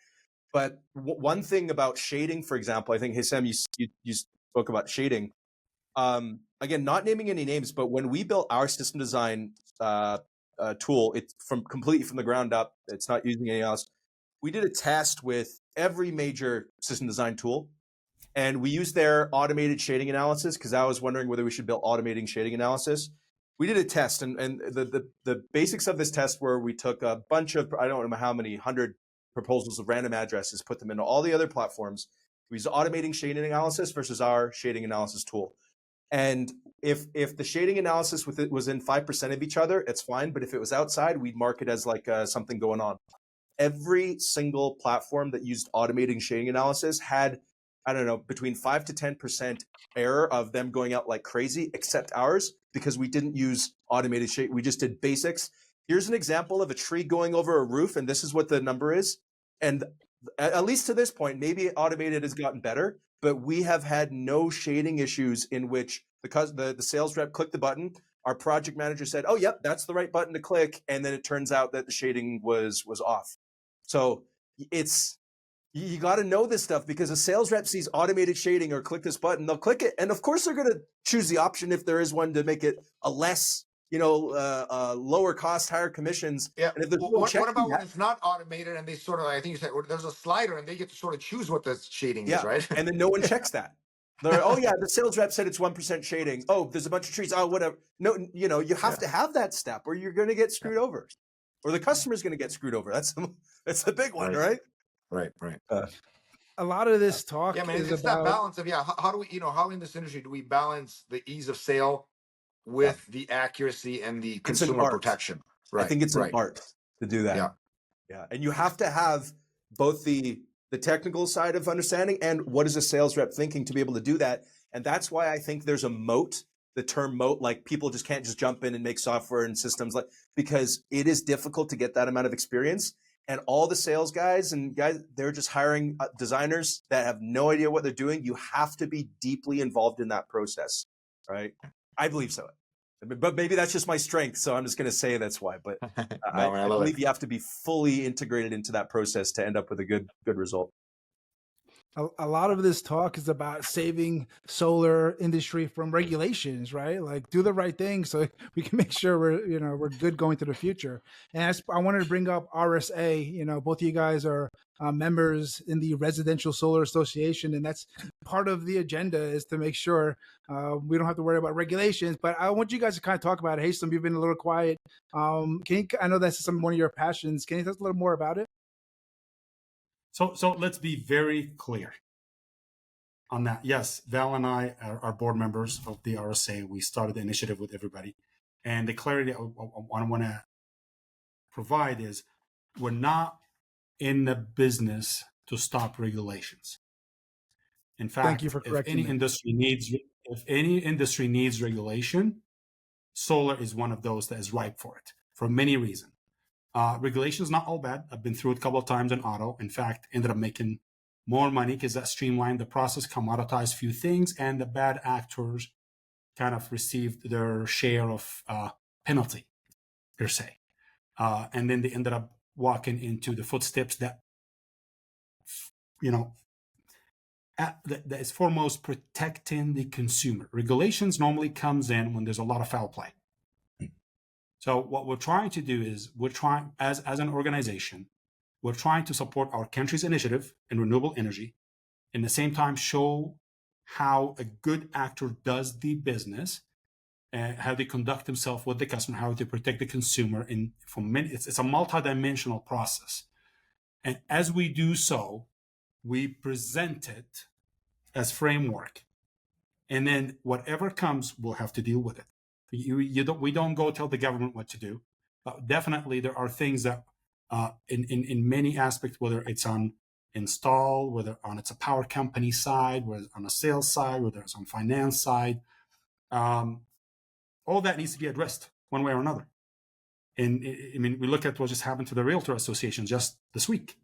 But one thing about shading, for example, I think Haysam, you spoke about shading. Again, not naming any names, but when we built our system design tool, it's completely from the ground up. It's not using anything else. We did a test with every major system design tool, and we used their automated shading analysis because I was wondering whether we should build automating shading analysis. We did a test, and the basics of this test were we took a bunch of, I don't know how many, 100 proposals of random addresses, put them into all the other platforms. We used automating shading analysis versus our shading analysis tool. And if the shading analysis with it was in 5% of each other, it's fine. But if it was outside, we'd mark it as like something going on. Every single platform that used automating shading analysis had, I don't know, between 5 to 10% error of them going out like crazy, except ours, because we didn't use automated shading. We just did basics. Here's an example of a tree going over a roof, and this is what the number is. And at least to this point, maybe automated has gotten better, but we have had no shading issues in which the sales rep clicked the button, our project manager said, oh, yep, that's the right button to click. And then it turns out that the shading was off. So you got to know this stuff because a sales rep sees automated shading or click this button, they'll click it. And of course, they're going to choose the option if there is one to make it a less lower cost, higher commissions. Yeah. And if there's no What checking about when that, it's not automated and they sort of, I think you said, there's a slider and they get to sort of choose what the shading yeah, is, right? and then no one checks that. They're, oh yeah, the sales rep said it's 1% shading. Oh, there's a bunch of trees. Oh, whatever. No, you have to have that step, or you're going to get screwed over, or the customer's going to get screwed over. That's the big one, right? Right. A lot of this talk Yeah, man, is it's that about balance of, how do we, how in this industry do we balance the ease of sale with the accuracy and the It's an consumer art. protection? I think it's an art to do that. Yeah, and you have to have both the technical side of understanding and what is a sales rep thinking to be able to do that. And that's why I think there's a moat. The term moat, like people just can't just jump in and make software and systems, because it is difficult to get that amount of experience. And all the sales guys, they're just hiring designers that have no idea what they're doing. You have to be deeply involved in that process, right? I believe so. But maybe that's just my strength, so I'm just going to say that's why. But I believe you have to be fully integrated into that process to end up with a good result. a lot of this talk is about saving solar industry from regulations, right? Like do the right thing so we can make sure we're good going to the future. And I wanted to bring up RSA. Both of you guys are members in the Residential Solar Association, and that's part of the agenda is to make sure we don't have to worry about regulations. But I want you guys to kind of talk about it. Haysam, you've been a little quiet. I know that's one of your passions. Can you tell us a little more about it? So let's be very clear on that. Yes, Val and I are board members of the RSA. We started the initiative with everybody. And the clarity I want to provide is we're not in the business to stop regulations. In fact, thank you for correcting if any industry needs regulation, solar is one of those that is ripe for it for many reasons. Regulation is not all bad. I've been through it a couple of times in auto. In fact, ended up making more money because that streamlined the process, commoditized few things, and the bad actors kind of received their share of penalty, per se. And then they ended up walking into the footsteps that, that is foremost protecting the consumer. Regulations normally comes in when there's a lot of foul play. So what we're trying to do is as an organization, we're trying to support our country's initiative in renewable energy, and at the same time show how a good actor does the business, how they conduct themselves with the customer, how they protect the consumer. And it's a multidimensional process. And as we do so, we present it as framework. And then whatever comes, we'll have to deal with it. We don't go tell the government what to do. But definitely there are things that in many aspects, whether it's on install, whether on it's a power company side, whether on a sales side, whether it's on finance side, all that needs to be addressed one way or another. And we look at what just happened to the Realtor Association just this week.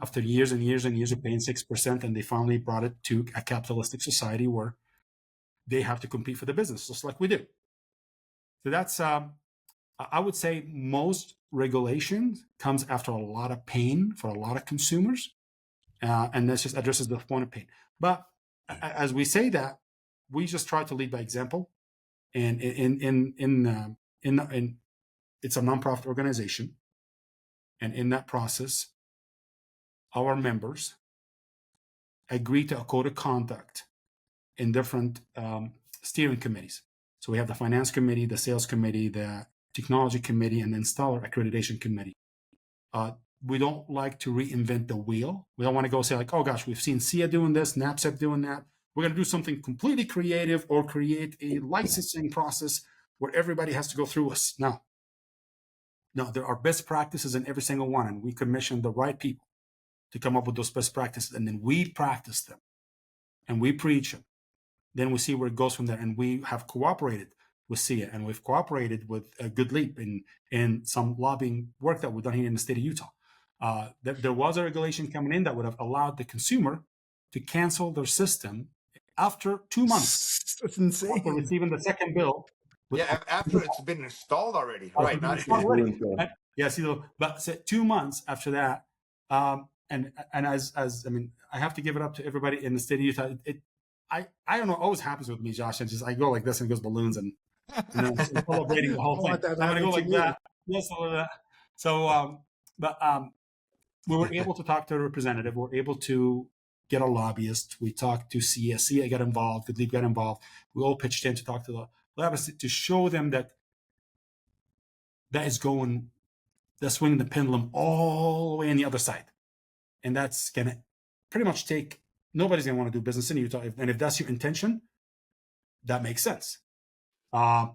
After years and years and years of paying 6%, and they finally brought it to a capitalistic society where they have to compete for the business, just like we do. So that's, I would say most regulation comes after a lot of pain for a lot of consumers. And this just addresses the point of pain. But as we say that, we just try to lead by example. And it's a nonprofit organization. And in that process, our members agree to a code of conduct in different steering committees. So we have the finance committee, the sales committee, the technology committee, and the installer accreditation committee. We don't like to reinvent the wheel. We don't want to go say like, oh gosh, we've seen SIA doing this, NAPSEP doing that. We're going to do something completely creative or create a licensing process where everybody has to go through us. No, there are best practices in every single one, and we commission the right people to come up with those best practices, and then we practice them and we preach them. Then we see where it goes from there. And we have cooperated with SIA, and we've cooperated with a Good Leap in some lobbying work that we've done here in the state of Utah. There was a regulation coming in that would have allowed the consumer to cancel their system after 2 months. That's insane. After receiving the second bill. After it's been installed already. Right. Yeah, but 2 months after that, and as I have to give it up to everybody in the state of Utah. I don't know, it always happens with me, Josh. And just I go like this and it goes balloons, and celebrating the whole I thing. want that I'm going to go like happening to me. that. Yes, like that. So, we were able to talk to a representative. We were able to get a lobbyist. We talked to CSC. I got involved. The league got involved. We all pitched in to talk to the lobbyist to show them that is going, that's swinging the pendulum all the way on the other side. And that's going to pretty much take, nobody's going to want to do business in Utah. And if that's your intention, that makes sense. But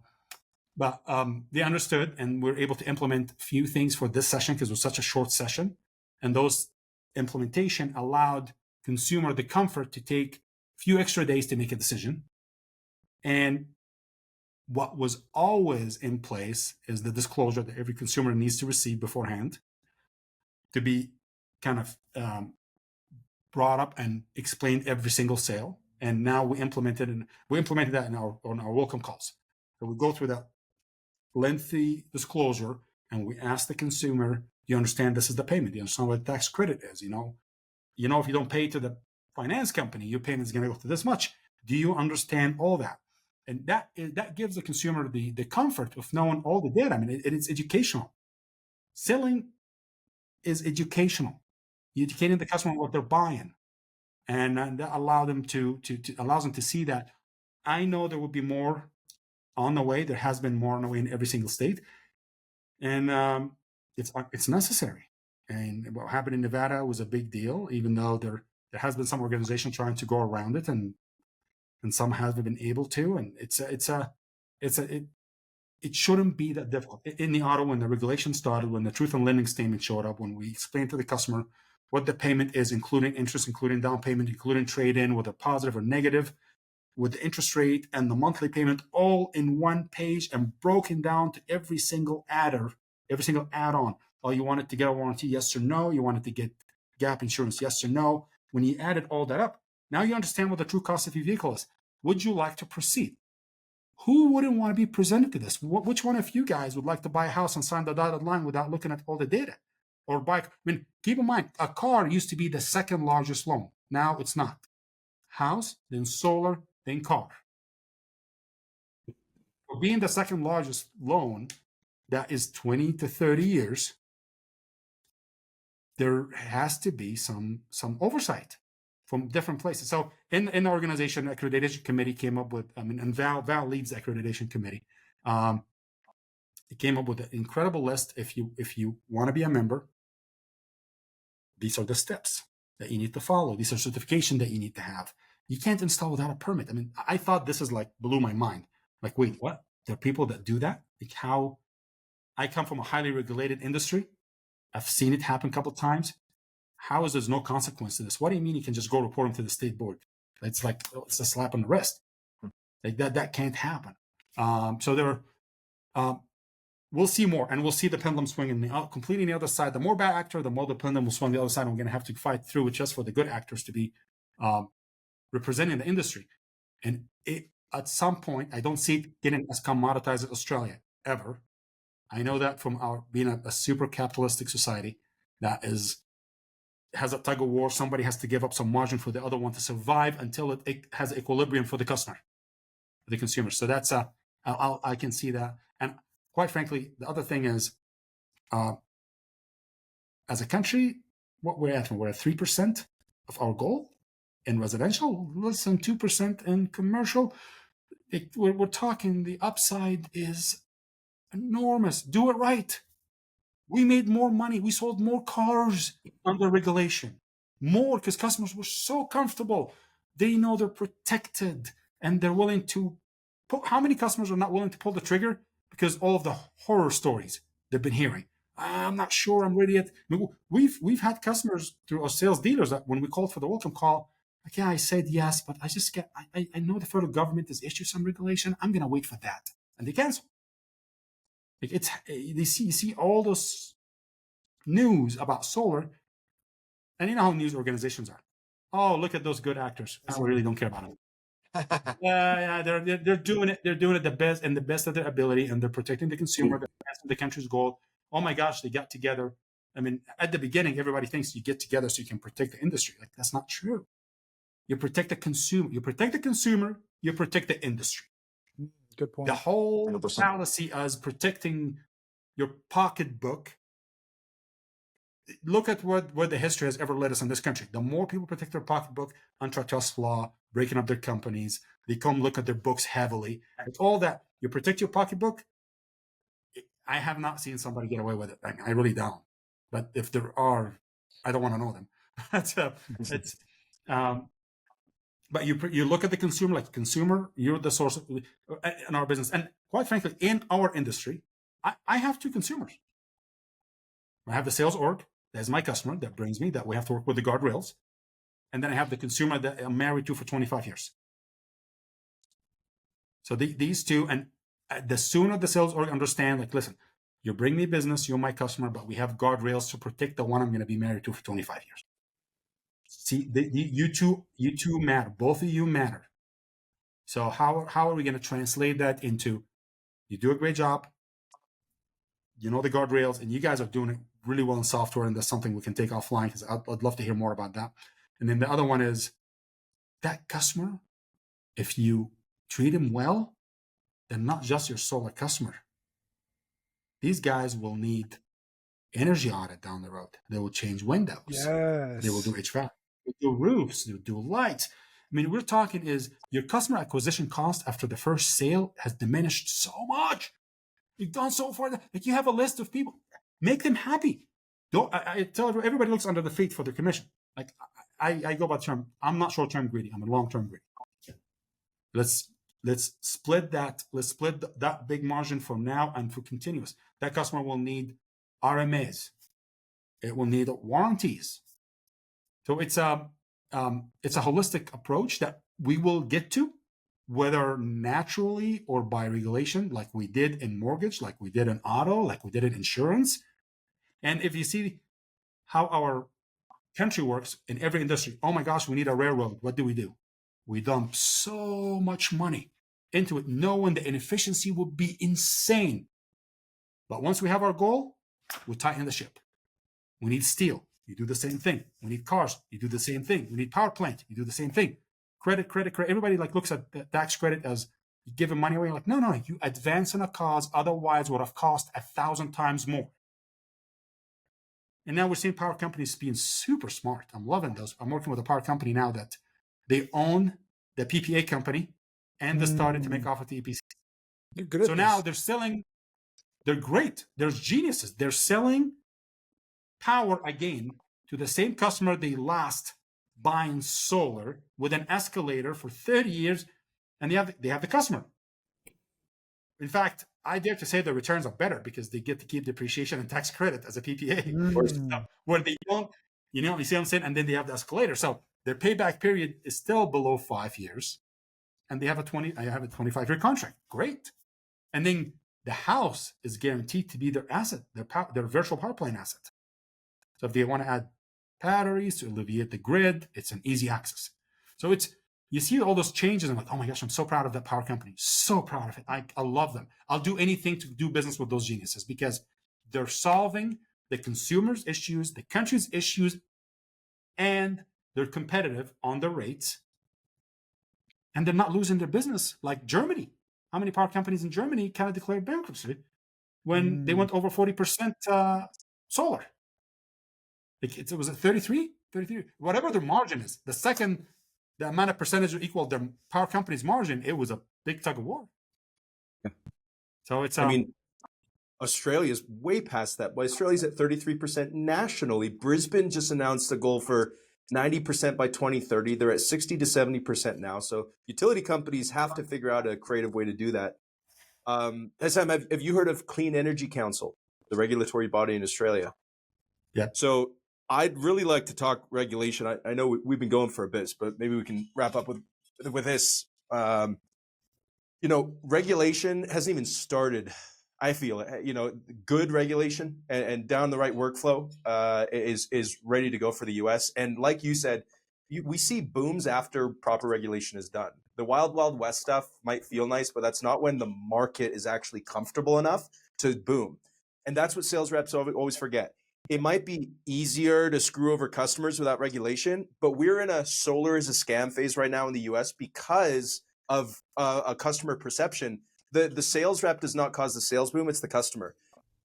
they understood, and we're able to implement a few things for this session because it was such a short session. And those implementation allowed consumer the comfort to take a few extra days to make a decision. And what was always in place is the disclosure that every consumer needs to receive beforehand to be kind of brought up and explained every single sale. And now we implemented that in on our welcome calls. So we go through that lengthy disclosure and we ask the consumer, do you understand this is the payment? Do you understand what tax credit is? You know, if you don't pay to the finance company, your payment is going to go to this much. Do you understand all that? And that gives the consumer the comfort of knowing all the data. I mean, it's educational. Selling is educational. You're educating the customer on what they're buying, and that allows them to see that. I know there will be more on the way. There has been more on the way in every single state, and it's necessary. And what happened in Nevada was a big deal, even though there has been some organization trying to go around it, and some haven't been able to. And it shouldn't be that difficult. In the auto, when the regulation started, when the truth in lending statement showed up, when we explained to the customer what the payment is, including interest, including down payment, including trade-in, whether positive or negative, with the interest rate and the monthly payment all in one page and broken down to every single add-on. Oh, you wanted to get a warranty, yes or no? You wanted to get gap insurance, yes or no? When you added all that up, now you understand what the true cost of your vehicle is. Would you like to proceed? Who wouldn't want to be presented to this? Which one of you guys would like to buy a house and sign the dotted line without looking at all the data? Or buy, I mean, keep in mind, a car used to be the second largest loan. Now it's not. House, then solar, then car. For being the second largest loan, that is 20 to 30 years, there has to be some oversight from different places. So in the organization, the accreditation committee came up with, and Val leads the accreditation committee. It came up with an incredible list. If you want to be a member, these are the steps that you need to follow. These are certification that you need to have. You can't install without a permit. I mean, I thought this is like blew my mind. Like, wait, what? There are people that do that? Like, how? I come from a highly regulated industry. I've seen it happen a couple of times. How is there's no consequence to this? What do you mean you can just go report them to the state board? It's like, it's a slap on the wrist. Like that can't happen. So there are, we'll see more, and we'll see the pendulum swing completely the other side. The more bad actor, the more the pendulum will swing the other side. And we're going to have to fight through it just for the good actors to be representing the industry. And at some point, I don't see it getting as commoditized as Australia ever. I know that from our being a super capitalistic society that has a tug of war. Somebody has to give up some margin for the other one to survive until it has equilibrium for the customer, the consumer. So that's I can see that. And quite frankly, the other thing is, as a country, what we're at 3% of our goal in residential, less than 2% in commercial. We're talking the upside is enormous. Do it right. We made more money. We sold more cars under regulation. More because customers were so comfortable. They know they're protected and they're willing to how many customers are not willing to pull the trigger because all of the horror stories they've been hearing? I'm not sure I'm ready yet. We've had customers through our sales dealers that when we called for the welcome call, like, yeah, I said yes, but I know the federal government has issued some regulation. I'm going to wait for that. And they cancel. You see all those news about solar, and you know how news organizations are. Oh, look at those good actors. I really don't care about them. They're doing it. They're doing it the best of their ability, and they're protecting the consumer. They're advancing the country's goal. Oh my gosh, they got together. I mean, at the beginning, everybody thinks you get together so you can protect the industry. Like, that's not true. You protect the consumer. You protect the consumer. You protect the industry. Good point. The whole 100%. fallacy as protecting your pocketbook. Look at where the history has ever led us in this country. The more people protect their pocketbook, antitrust law, breaking up their companies, they come look at their books heavily. It's all that. You protect your pocketbook. I have not seen somebody get away with it. I really don't. But if there are, I don't want to know them. But you look at the consumer, like consumer, you're the source of, in our business. And quite frankly, in our industry, I have two consumers. I have the sales org, that's my customer, that brings me, that we have to work with the guardrails. And then I have the consumer that I'm married to for 25 years. So these two, and the sooner the sales org understand, like, listen, you bring me business, you're my customer, but we have guardrails to protect the one I'm going to be married to for 25 years. See, you two matter. Both of you matter. So how are we going to translate that into, you do a great job, you know the guardrails, and you guys are doing it really well in software, and that's something we can take offline, because I'd love to hear more about that. And then the other one is that customer, if you treat him well, they're not just your solar customer. These guys will need energy audit down the road. They will change windows. Yes. They will do HVAC. They will do roofs. They will do lights. I mean, we're talking is your customer acquisition cost after the first sale has diminished so much. You've gone so far. Like, you have a list of people. Make them happy. Don't, I tell everybody looks under the feet for their commission. Like, I go by the term, I'm not short-term greedy. I'm a long-term greedy. Let's split that. Let's split that big margin for now and for continuous. That customer will need RMAs. It will need warranties. So it's a holistic approach that we will get to, whether naturally or by regulation, like we did in mortgage, like we did in auto, like we did in insurance. And if you see how our country works in every industry, oh my gosh, we need a railroad. What do? We dump so much money into it, knowing the inefficiency will be insane. But once we have our goal, we tighten the ship. We need steel. You do the same thing. We need cars. You do the same thing. We need power plant. You do the same thing. Credit. Everybody like looks at tax credit as giving money away. Like, no, you advance in a cause, otherwise would have cost 1,000 times more. And now we're seeing power companies being super smart. I'm loving those. I'm working with a power company now that they own the PPA company, and they started to make off with the EPC. So now they're selling. They're great. They're geniuses. They're selling power again to the same customer they lost buying solar with an escalator for 30 years, and they have the customer. In fact, I dare to say the returns are better because they get to keep depreciation and tax credit as a PPA, where they don't, you see what I'm saying? And then they have the escalator. So their payback period is still below 5 years, and they have a 25-year contract. Great. And then the house is guaranteed to be their asset, their virtual power plant asset. So if they want to add batteries to alleviate the grid, it's an easy access. So you see all those changes and like, oh my gosh, I'm so proud of that power company. So proud of it. I love them. I'll do anything to do business with those geniuses because they're solving the consumer's issues, the country's issues, and they're competitive on the rates. And they're not losing their business like Germany. How many power companies in Germany kind of declared bankruptcy when they went over 40% solar? It was at 33, whatever their margin is. The second the amount of percentage equal their power company's margin, it was a big tug of war. Yeah. So it's I mean, Australia's way past that. But Australia's at 33% nationally. Brisbane just announced a goal for 90% by 2030. They're at 60 to 70% now. So utility companies have to figure out a creative way to do that. Haysam, have you heard of Clean Energy Council, the regulatory body in Australia? Yeah. So I'd really like to talk regulation. I know we've been going for a bit, but maybe we can wrap up with this. Regulation hasn't even started. I feel, good regulation and down the right workflow is ready to go for the U.S. And like you said, we see booms after proper regulation is done. The wild, wild west stuff might feel nice, but that's not when the market is actually comfortable enough to boom. And that's what sales reps always forget. It might be easier to screw over customers without regulation, but we're in a solar is a scam phase right now in the U.S. because of a customer perception The sales rep does not cause the sales boom; it's the customer.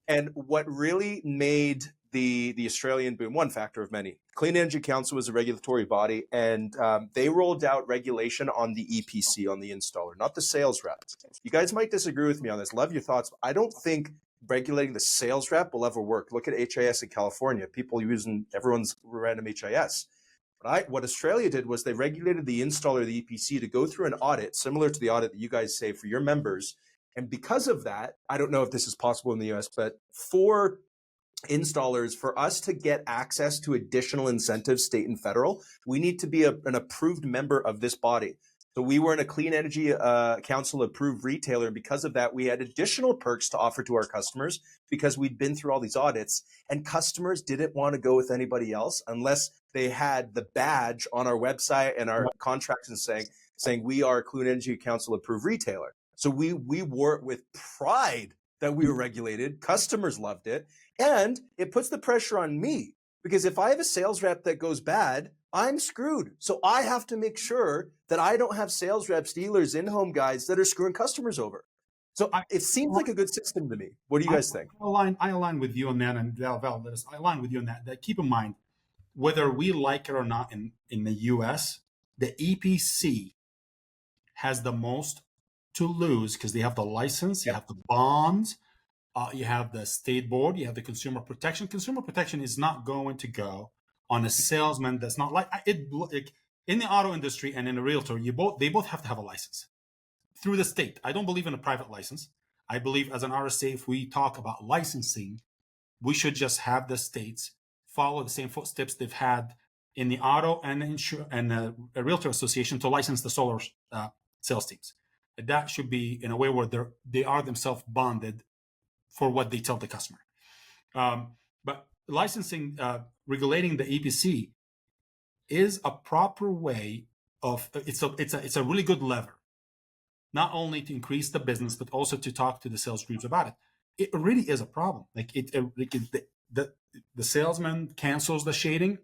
And what really made the Australian boom, one factor of many, Clean Energy Council was a regulatory body, and they rolled out regulation on the EPC, on the installer, not the sales rep. You guys might disagree with me on this. Love your thoughts. I don't think regulating the sales rep will ever work. Look at HIS in California. People using everyone's random HIS. What Australia did was they regulated the installer, the EPC, to go through an audit similar to the audit that you guys say for your members. And because of that, I don't know if this is possible in the US, but for installers, for us to get access to additional incentives, state and federal, we need to be an approved member of this body. So we were in a Clean Energy Council approved retailer. And because of that, we had additional perks to offer to our customers because we'd been through all these audits, and customers didn't want to go with anybody else unless they had the badge on our website and our contracts and saying we are a Clean Energy Council approved retailer. So we wore it with pride that we were regulated. Customers loved it. And it puts the pressure on me because if I have a sales rep that goes bad, I'm screwed. So I have to make sure that I don't have sales reps, dealers, in-home guys that are screwing customers over. So it seems like a good system to me. What do you guys think? I align with you on that, and Val, I align with you on that. That keep in mind, whether we like it or not in the US, the EPC has the most to lose because they have the license, you have the bonds, you have the state board, you have the consumer protection. Consumer protection is not going to go on a salesman that's not like it. In the auto industry and in a realtor, they both have to have a license through the state. I don't believe in a private license. I believe as an RSA, if we talk about licensing, we should just have the states follow the same footsteps they've had in the auto and the realtor association to license the solar sales teams. That should be in a way where they are themselves bonded for what they tell the customer. But licensing, regulating the EPC is a proper way of, it's a really good lever, not only to increase the business, but also to talk to the sales groups about it. It really is a problem. Like the salesman cancels the shading.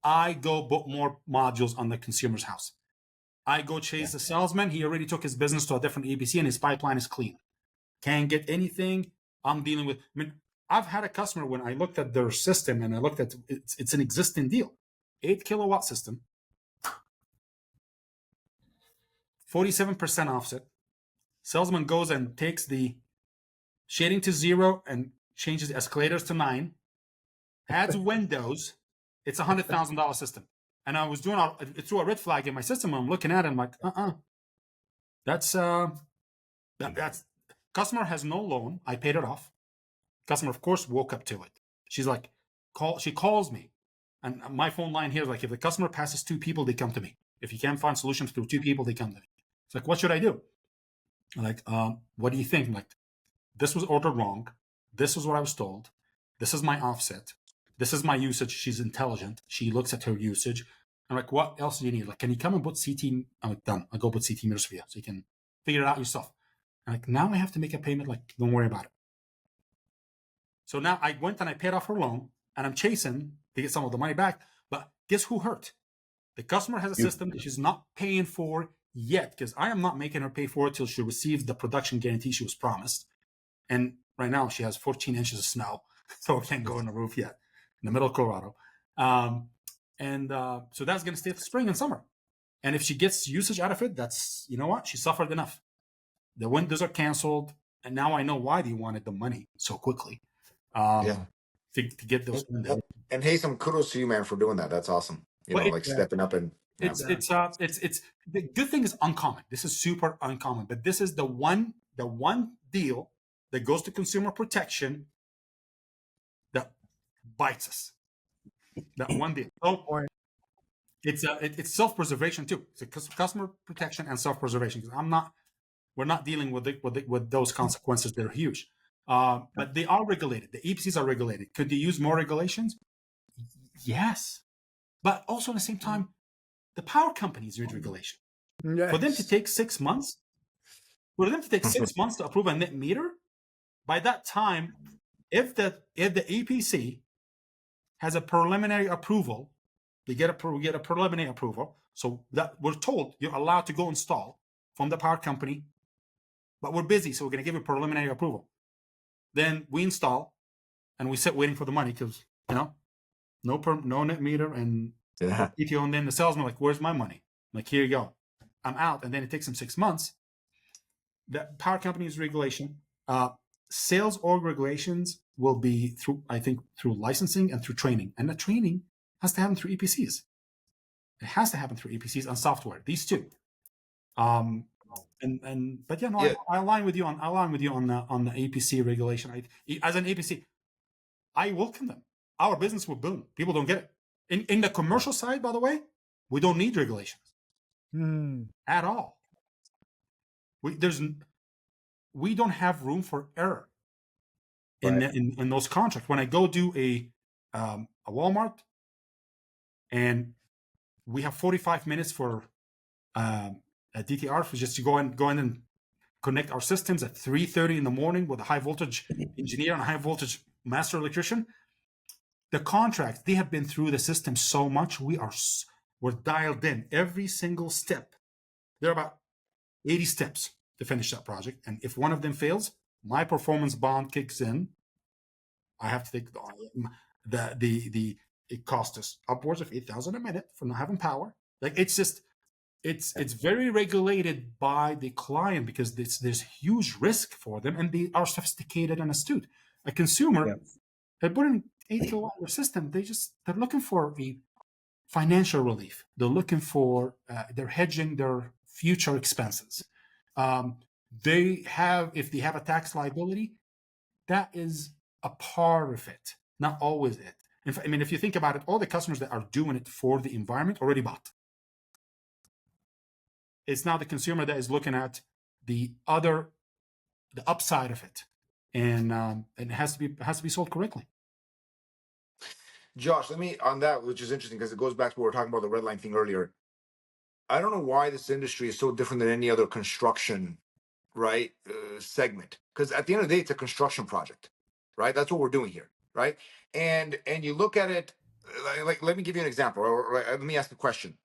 I go book more modules on the consumer's house. I go chase the salesman. He already took his business to a different EPC and his pipeline is clean. Can't get anything. I'm dealing with, I've had a customer when I looked at their system and I looked at, it's an existing deal. 8 kilowatt system, 47% offset. Salesman goes and takes the shading to 0 and changes the escalators to 9, adds windows. It's $100,000 system. And I was doing it threw a red flag in my system. I'm looking at it. I'm like, that's customer has no loan. I paid it off. Customer, of course, woke up to it. She's like, she calls me. And my phone line here is like, if the customer passes 2 people, they come to me. If you can't find solutions through 2 people, they come to me. It's like, what should I do? I'm like, what do you think? I'm like, this was ordered wrong. This is what I was told. This is my offset. This is my usage. She's intelligent. She looks at her usage. I'm like, what else do you need? Like, can you come and put CT? I'm like, done. I'll go put CT meters for you so you can figure it out yourself. I'm like, now I have to make a payment. Like, don't worry about it. So now I went and I paid off her loan and I'm chasing to get some of the money back. But guess who hurt? The customer has a system that she's not paying for yet because I am not making her pay for it till she receives the production guarantee she was promised. And right now she has 14 inches of snow, so it can't go on the roof yet in the middle of Colorado. So that's going to stay for spring and summer. And if she gets usage out of it, that's, you know what? She suffered enough. The windows are canceled. And now I know why they wanted the money so quickly. To get those windows. And hey, some kudos to you, man, for doing that. That's awesome. Stepping up and it's the good thing is uncommon. This is super uncommon, but this is the one deal that goes to consumer protection that bites us. That one deal. So it's self-preservation too. It's customer protection and self-preservation. Because we're not dealing with those consequences. They're huge. But they are regulated. The EPCs are regulated. Could they use more regulations? Yes. But also at the same time, the power companies use regulation. Yes. For them to take 6 months, to approve a net meter, by that time, if the EPC has a preliminary approval, we get a preliminary approval. So that we're told you're allowed to go install from the power company but we're busy, so we're going to give you preliminary approval. Then we install, and we sit waiting for the money because, no net meter and Yeah. PTO. And then the salesman like, where's my money? I'm like, here you go. I'm out. And then it takes them 6 months. The power company's regulation, sales org regulations will be through licensing and through training. And the training has to happen through EPCs. It has to happen through EPCs and software. These two. But yeah, no, Yeah. I align with you on the APC regulation. As an APC, I welcome them. Our business will boom. People don't get it. In the commercial side, by the way, we don't need regulations at all. We don't have room for error in those contracts. When I go do a Walmart, and we have 45 minutes for a DTR for just to go in and connect our systems at 3:30 in the morning with a high voltage engineer and a high voltage master electrician. The contracts, they have been through the system so much, we're dialed in every single step. There are about 80 steps to finish that project, and if one of them fails, my performance bond kicks in. I have to take it costs us upwards of $8,000 a minute for not having power. Like, it's very regulated by the client because there's huge risk for them, and they are sophisticated and astute. A consumer, they put in 8 kilowatt system, they're looking for a financial relief. They're looking for they're hedging their future expenses. If they have a tax liability, that is a part of it, not always it. In fact, if you think about it, all the customers that are doing it for the environment already bought. It's now the consumer that is looking at the upside of it, and it has to be sold correctly. Josh, let me on that, which is interesting because it goes back to what we were talking about the red line thing earlier. I don't know why this industry is so different than any other construction, right, segment. Because at the end of the day, it's a construction project, right? That's what we're doing here, right? And you look at it, like let me give you an example, or let me ask a question.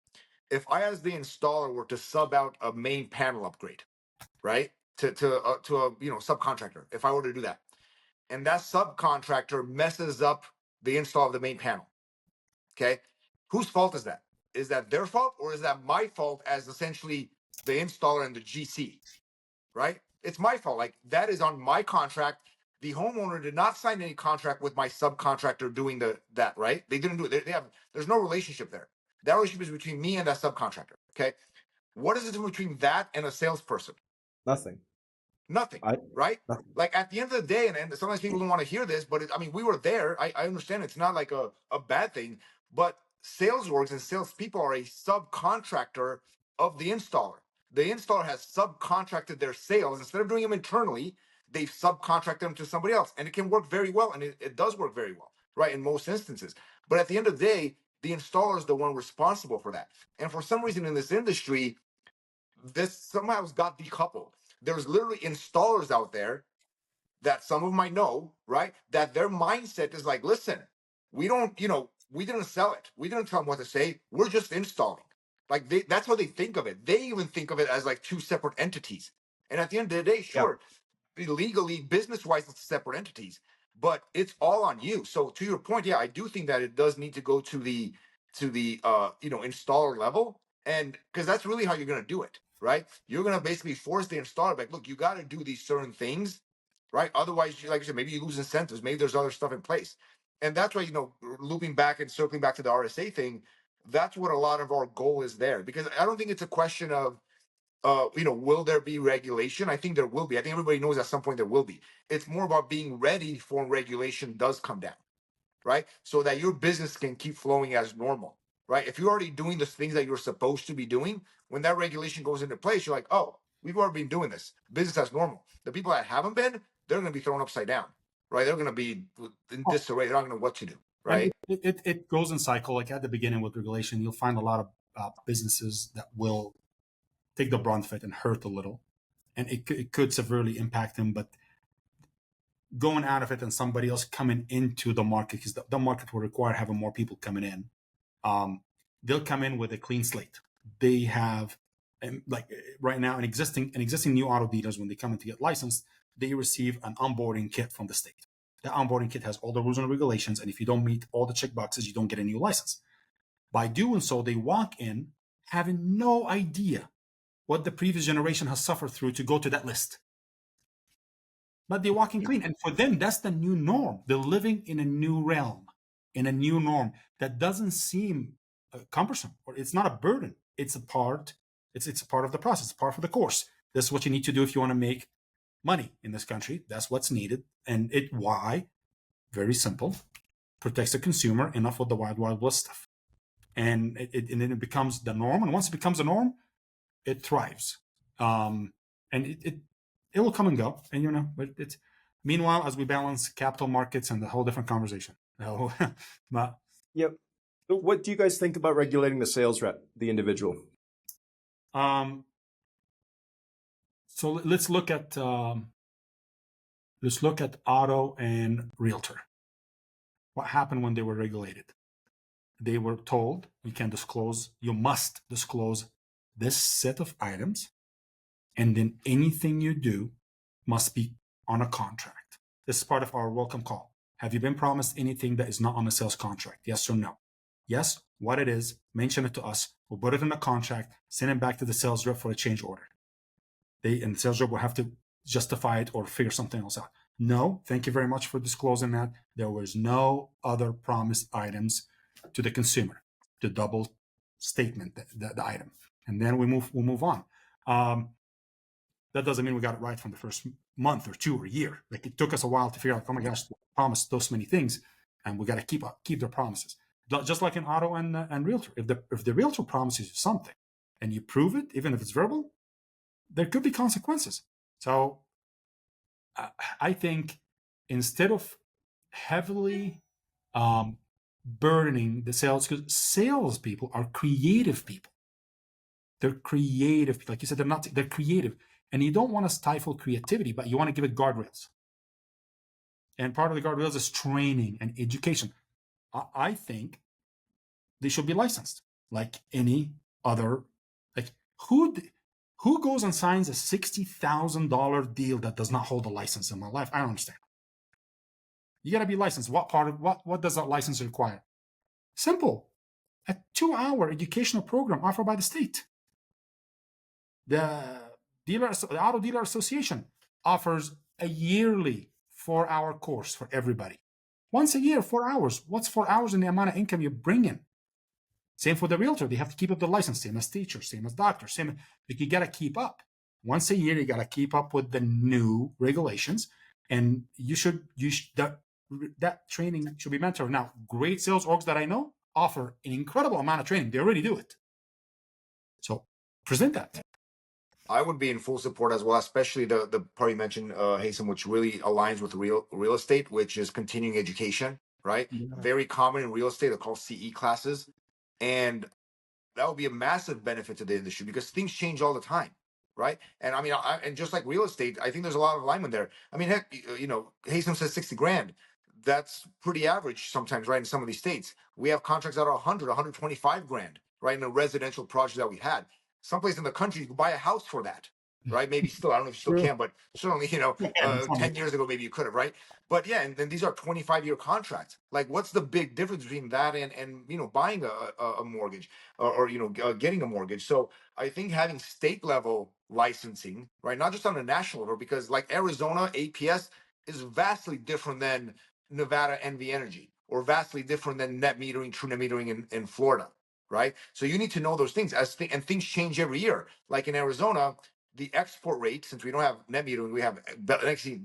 If I, as the installer, were to sub out a main panel upgrade, right, to a subcontractor, if I were to do that, and that subcontractor messes up the install of the main panel, okay, whose fault is that? Is that their fault, or is that my fault as essentially the installer and the GC, right? It's my fault. Like, that is on my contract. The homeowner did not sign any contract with my subcontractor doing that, right? They didn't do it. There's no relationship there. That relationship is between me and that subcontractor, okay? What is the difference between that and a salesperson? Nothing. Right? Nothing. Like, at the end of the day, and sometimes people don't want to hear this, but we were there. I understand it's not like a bad thing, but sales orgs and salespeople are a subcontractor of the installer. The installer has subcontracted their sales. Instead of doing them internally, they've subcontracted them to somebody else. And it can work very well, and it does work very well, right, in most instances. But at the end of the day, the installer is the one responsible for that. And for some reason in this industry, this somehow got decoupled. There's literally installers out there that some of them I know, right, that their mindset is like, listen, we didn't sell it. We didn't tell them what to say. We're just installing. Like, that's how they think of it. They even think of it as like two separate entities. And at the end of the day, sure, legally, business-wise, it's separate entities, but it's all on you. So to your point, yeah, I do think that it does need to go to the installer level, and because that's really how you're going to do it, right? You're going to basically force the installer, like, look, you got to do these certain things, right? Otherwise, like you said, maybe you lose incentives. Maybe there's other stuff in place, and that's why, looping back and circling back to the RSA thing, that's what a lot of our goal is there. Because I don't think it's a question of will there be regulation? I think there will be. I think everybody knows at some point there will be. It's more about being ready for when regulation does come down, right? So that your business can keep flowing as normal, right? If you're already doing the things that you're supposed to be doing, when that regulation goes into place, you're like, oh, we've already been doing this. Business as normal. The people that haven't been, they're going to be thrown upside down, right? They're going to be in disarray. They're not going to know what to do, right? It goes in cycle. Like, at the beginning with regulation, you'll find a lot of businesses that will take the brunt of it and hurt a little, and it could severely impact them. But going out of it and somebody else coming into the market, because the market will require having more people coming in, they'll come in with a clean slate. They have And like right now, an existing new auto dealers, when they come in to get licensed, they receive an onboarding kit from the state. The onboarding kit has all the rules and regulations, and if you don't meet all the check boxes, you don't get a new license. By doing so, they walk in having no idea what the previous generation has suffered through to go to that list. But they walk in clean, and for them, that's the new norm. They're living in a new realm, in a new norm that doesn't seem cumbersome, or it's not a burden. It's a part. It's a part of the process. It's part of the course. This is what you need to do if you want to make money in this country. That's what's needed. And why? Very simple. Protects the consumer, enough with the wild west stuff. And then it becomes the norm. And once it becomes a norm, it thrives. And it will come and go. And but it's meanwhile, as we balance capital markets and the whole different conversation. But yep. What do you guys think about regulating the sales rep, the individual? So let's look at auto and realtor. What happened when they were regulated? They were told you must disclose this set of items, and then anything you do must be on a contract. This is part of our welcome call. Have you been promised anything that is not on a sales contract? Yes or no? Yes, what it is, mention it to us. We'll put it in a contract, send it back to the sales rep for a change order. And the sales rep will have to justify it or figure something else out. No, thank you very much for disclosing that. There was no other promised items to the consumer. The double statement, the item. And then we'll move on. That doesn't mean we got it right from the first month or two or year. Like it took us a while to figure out, oh my gosh, we promised those many things, and we got to keep their promises. Just like in auto and realtor. If the realtor promises you something and you prove it, even if it's verbal, there could be consequences. So I think instead of heavily burdening the sales, because salespeople are creative people. They're creative. Like you said, they're creative. And you don't want to stifle creativity, but you want to give it guardrails. And part of the guardrails is training and education. I think they should be licensed like any other. Like who goes and signs a $60,000 deal that does not hold a license in my life? I don't understand. You got to be licensed. What does that license require? Simple. A 2-hour educational program offered by the state. The Auto Dealer Association offers a yearly 4-hour course for everybody. Once a year, 4 hours. What's 4 hours in the amount of income you bring in? Same for the realtor. They have to keep up the license. Same as teachers, same as doctors. You got to keep up. Once a year, you got to keep up with the new regulations. And that training should be mentored. Now, great sales orgs that I know offer an incredible amount of training. They already do it. So present that. I would be in full support as well, especially the part you mentioned, Haysam, which really aligns with real estate, which is continuing education, right? Yeah. Very common in real estate. They're called CE classes. And that would be a massive benefit to the industry because things change all the time, right? And I mean, and just like real estate, I think there's a lot of alignment there. I mean, heck, Haysam says 60 grand. That's pretty average sometimes, right? In some of these states, we have contracts that are 100, 125 grand, right? In a residential project that we had. Someplace in the country, you could buy a house for that, right? Maybe still, I don't know if you still can, but certainly, 10 years ago, maybe you could have, right? But yeah, and then these are 25-year contracts. Like, what's the big difference between that and buying a mortgage or getting a mortgage? So I think having state level licensing, right, not just on a national level, because like Arizona APS is vastly different than Nevada NV Energy or vastly different than true net metering in Florida. Right. So you need to know those things and things change every year. Like in Arizona, the export rate, since we don't have net metering, we have actually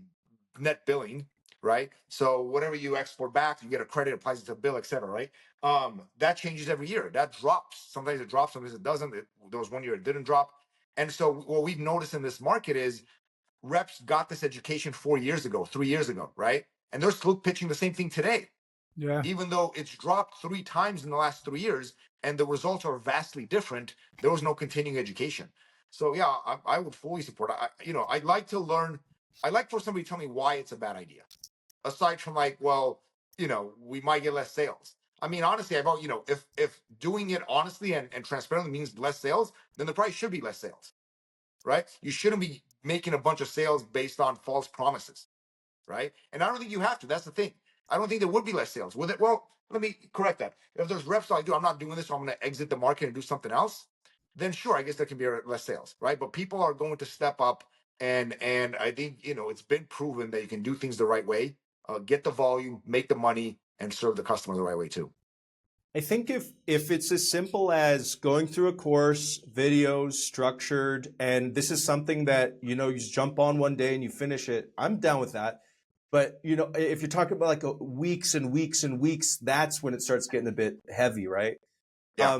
net billing. Right. So whatever you export back, you get a credit, applies it to a bill, et cetera. Right. That changes every year. That drops. Sometimes it drops, sometimes it doesn't. There was 1 year it didn't drop. And so what we've noticed in this market is reps got this education 4 years ago, 3 years ago. Right. And they're still pitching the same thing today. Yeah. Even though it's dropped 3 times in the last 3 years and the results are vastly different, there was no continuing education. So yeah, I would fully support. I'd like to learn. I'd like for somebody to tell me why it's a bad idea. Aside from like, well, we might get less sales. I mean, honestly, I've, if doing it honestly and transparently means less sales, then there probably should be less sales, right? You shouldn't be making a bunch of sales based on false promises, right? And I don't think you have to. That's the thing. I don't think there would be less sales with it. Well, let me correct that. If there's reps like, I'm not doing this, so I'm going to exit the market and do something else, then sure, I guess there can be less sales, right? But people are going to step up, and I think it's been proven that you can do things the right way, get the volume, make the money, and serve the customer the right way too. I think if it's as simple as going through a course, videos, structured, and this is something that, you just jump on one day and you finish it, I'm down with that. But, if you're talking about like weeks and weeks and weeks, that's when it starts getting a bit heavy, right? Yeah.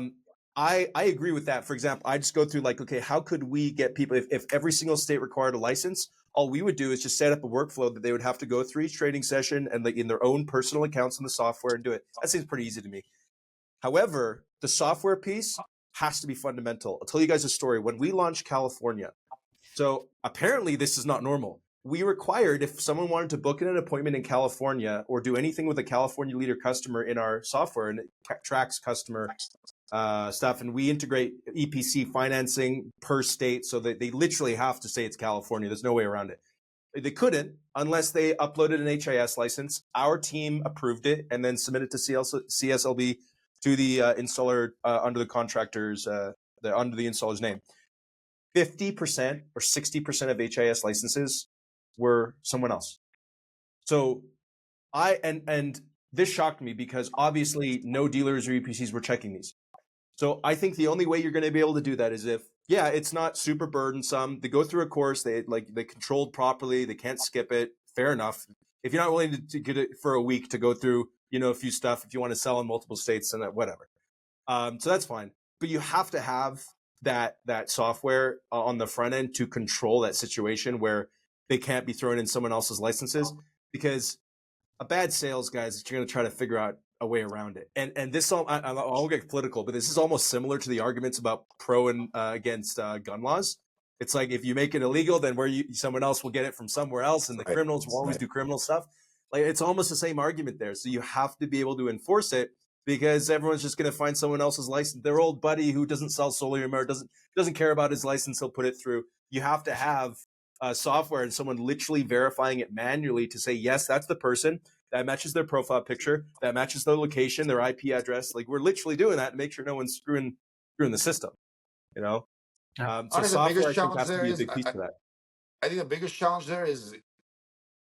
I agree with that. For example, I just go through like, okay, how could we get people, if every single state required a license, all we would do is just set up a workflow that they would have to go through each trading session and like in their own personal accounts in the software and do it. That seems pretty easy to me. However, the software piece has to be fundamental. I'll tell you guys a story. When we launched California, so apparently this is not normal. We required, if someone wanted to book an appointment in California or do anything with a California leader customer in our software, and it tracks customer stuff, and we integrate EPC financing per state, so that they literally have to say it's California. There's no way around it. They couldn't unless they uploaded an HIS license. Our team approved it and then submitted to CSLB, to the installer under the contractor's, under the installer's name. 50% or 60% of HIS licenses were someone else. So and this shocked me because obviously no dealers or EPCs were checking these. So I think the only way you're going to be able to do that is if, it's not super burdensome. They go through a course, they controlled properly, they can't skip it. Fair enough. If you're not willing to get it for a week to go through, a few stuff, if you want to sell in multiple states and whatever. So that's fine. But you have to have that software on the front end to control that situation where they can't be throwing in someone else's licenses, because a bad sales, guys, you're going to try to figure out a way around it. And this, I'll get political, but this is almost similar to the arguments about pro and against gun laws. It's like, if you make it illegal, then someone else will get it from somewhere else, and the criminals will always do criminal stuff. Like, it's almost the same argument there. So you have to be able to enforce it, because everyone's just going to find someone else's license. Their old buddy who doesn't sell solar anymore, doesn't care about his license, he'll put it through. You have to have software and someone literally verifying it manually to say, yes, that's the person, that matches their profile picture, that matches their location, their IP address. Like, we're literally doing that to make sure no one's screwing the system, Yeah. The So software, biggest I think, challenge has to there be a is, big piece of that. I think the biggest challenge there is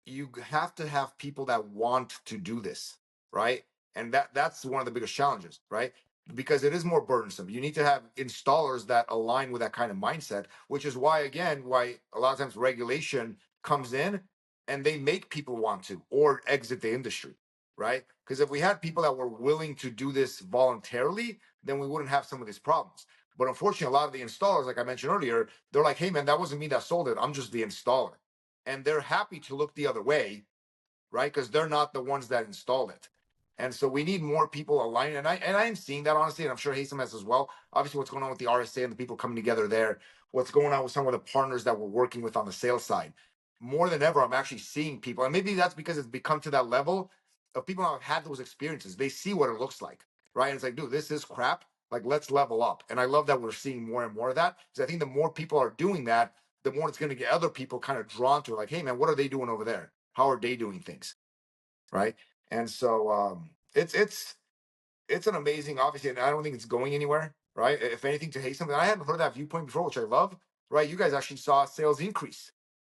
you have to have people that want to do this, right? And that's one of the biggest challenges, right? Because it is more burdensome. You need to have installers that align with that kind of mindset, which is why a lot of times regulation comes in and they make people want to or exit the industry, right? Because if we had people that were willing to do this voluntarily, then we wouldn't have some of these problems. But unfortunately, a lot of the installers, like I mentioned earlier, they're like, hey man, that wasn't me that sold it, I'm just the installer. And they're happy to look the other way, right? Because they're not the ones that installed it. And so we need more people aligned. And I am seeing that, honestly, and I'm sure Haysam has as well. Obviously, what's going on with the RSA and the people coming together there, what's going on with some of the partners that we're working with on the sales side. More than ever, I'm actually seeing people, and maybe that's because it's become to that level of people who have had those experiences. They see what it looks like, right? And it's like, dude, this is crap. Like, let's level up. And I love that we're seeing more and more of that, because I think the more people are doing that, the more it's going to get other people kind of drawn to it. Like, hey man, what are they doing over there? How are they doing things? Right. And so it's an amazing, obviously, and I don't think it's going anywhere, right? If anything, to Haysam, and I hadn't heard that viewpoint before, which I love, right? You guys actually saw sales increase,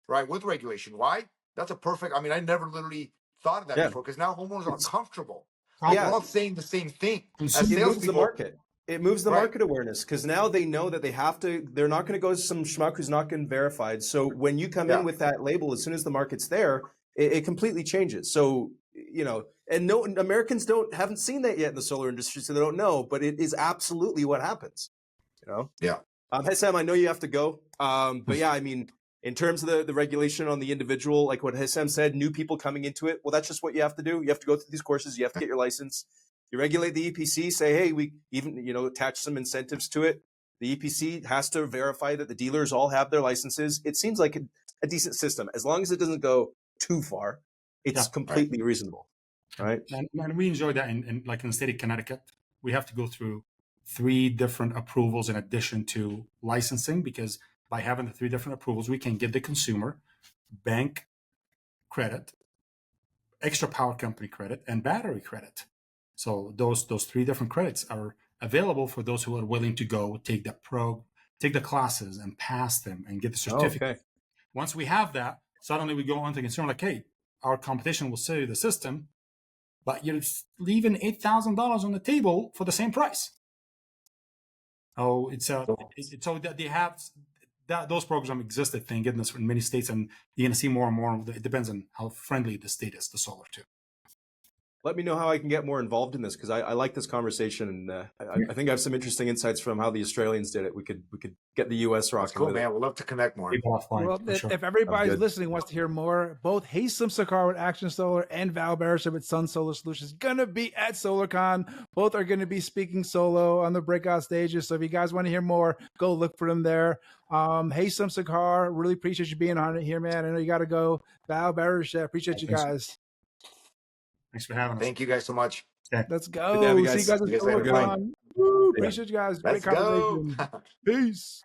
right, with regulation. Why? That's a perfect, I mean, I never literally thought of that before, because now homeowners are comfortable. We're all saying the same thing. As It moves the salespeople, market. It moves the market awareness, because now they know that they're not going to go to some schmuck who's not getting verified. So when you come in with that label, as soon as the market's there, it completely changes. So, and no, Americans haven't seen that yet in the solar industry, so they don't know, but it is absolutely what happens, Yeah. Hey, Sam, I know you have to go. But yeah, I mean, in terms of the regulation on the individual, like what Haysam said, new people coming into it, well, that's just what you have to do. You have to go through these courses. You have to get your license. You regulate the EPC, say, hey, we even, attach some incentives to it. The EPC has to verify that the dealers all have their licenses. It seems like a decent system. As long as it doesn't go too far, it's completely reasonable. right? And we enjoy that in like in the state of Connecticut. We have to go through 3 different approvals in addition to licensing, because by having the 3 different approvals, we can give the consumer bank credit, extra power company credit, and battery credit. So those 3 different credits are available for those who are willing to go take the classes and pass them and get the certificate. Okay. Once we have that, suddenly we go on to the consumer like, hey, our competition will sell you the system, but you're leaving $8,000 on the table for the same price. Oh, it's so that they have that those programs exist, I think, in many states, and you're going to see more and more. It depends on how friendly the state is to solar too. Let me know how I can get more involved in this, because I like this conversation, and I think I have some interesting insights from how the Australians did it. We could get the US rocking. That's cool, with man. it. We'd love to connect more. Well, if everybody's listening wants to hear more, both Haysam Sakar with Action Solar and Val Berechet with Sun Solar Solutions gonna be at SolarCon. Both are gonna be speaking solo on the breakout stages. So if you guys want to hear more, go look for them there. Haysam Sakar, really appreciate you being on it here, man. I know you got to go. Val Berechet, appreciate you guys. Thanks for having us. Thank you guys so much. Let's go. Good to have you See guys. you guys at SolarCon. Appreciate you guys. Great Let's go. conversation. Peace.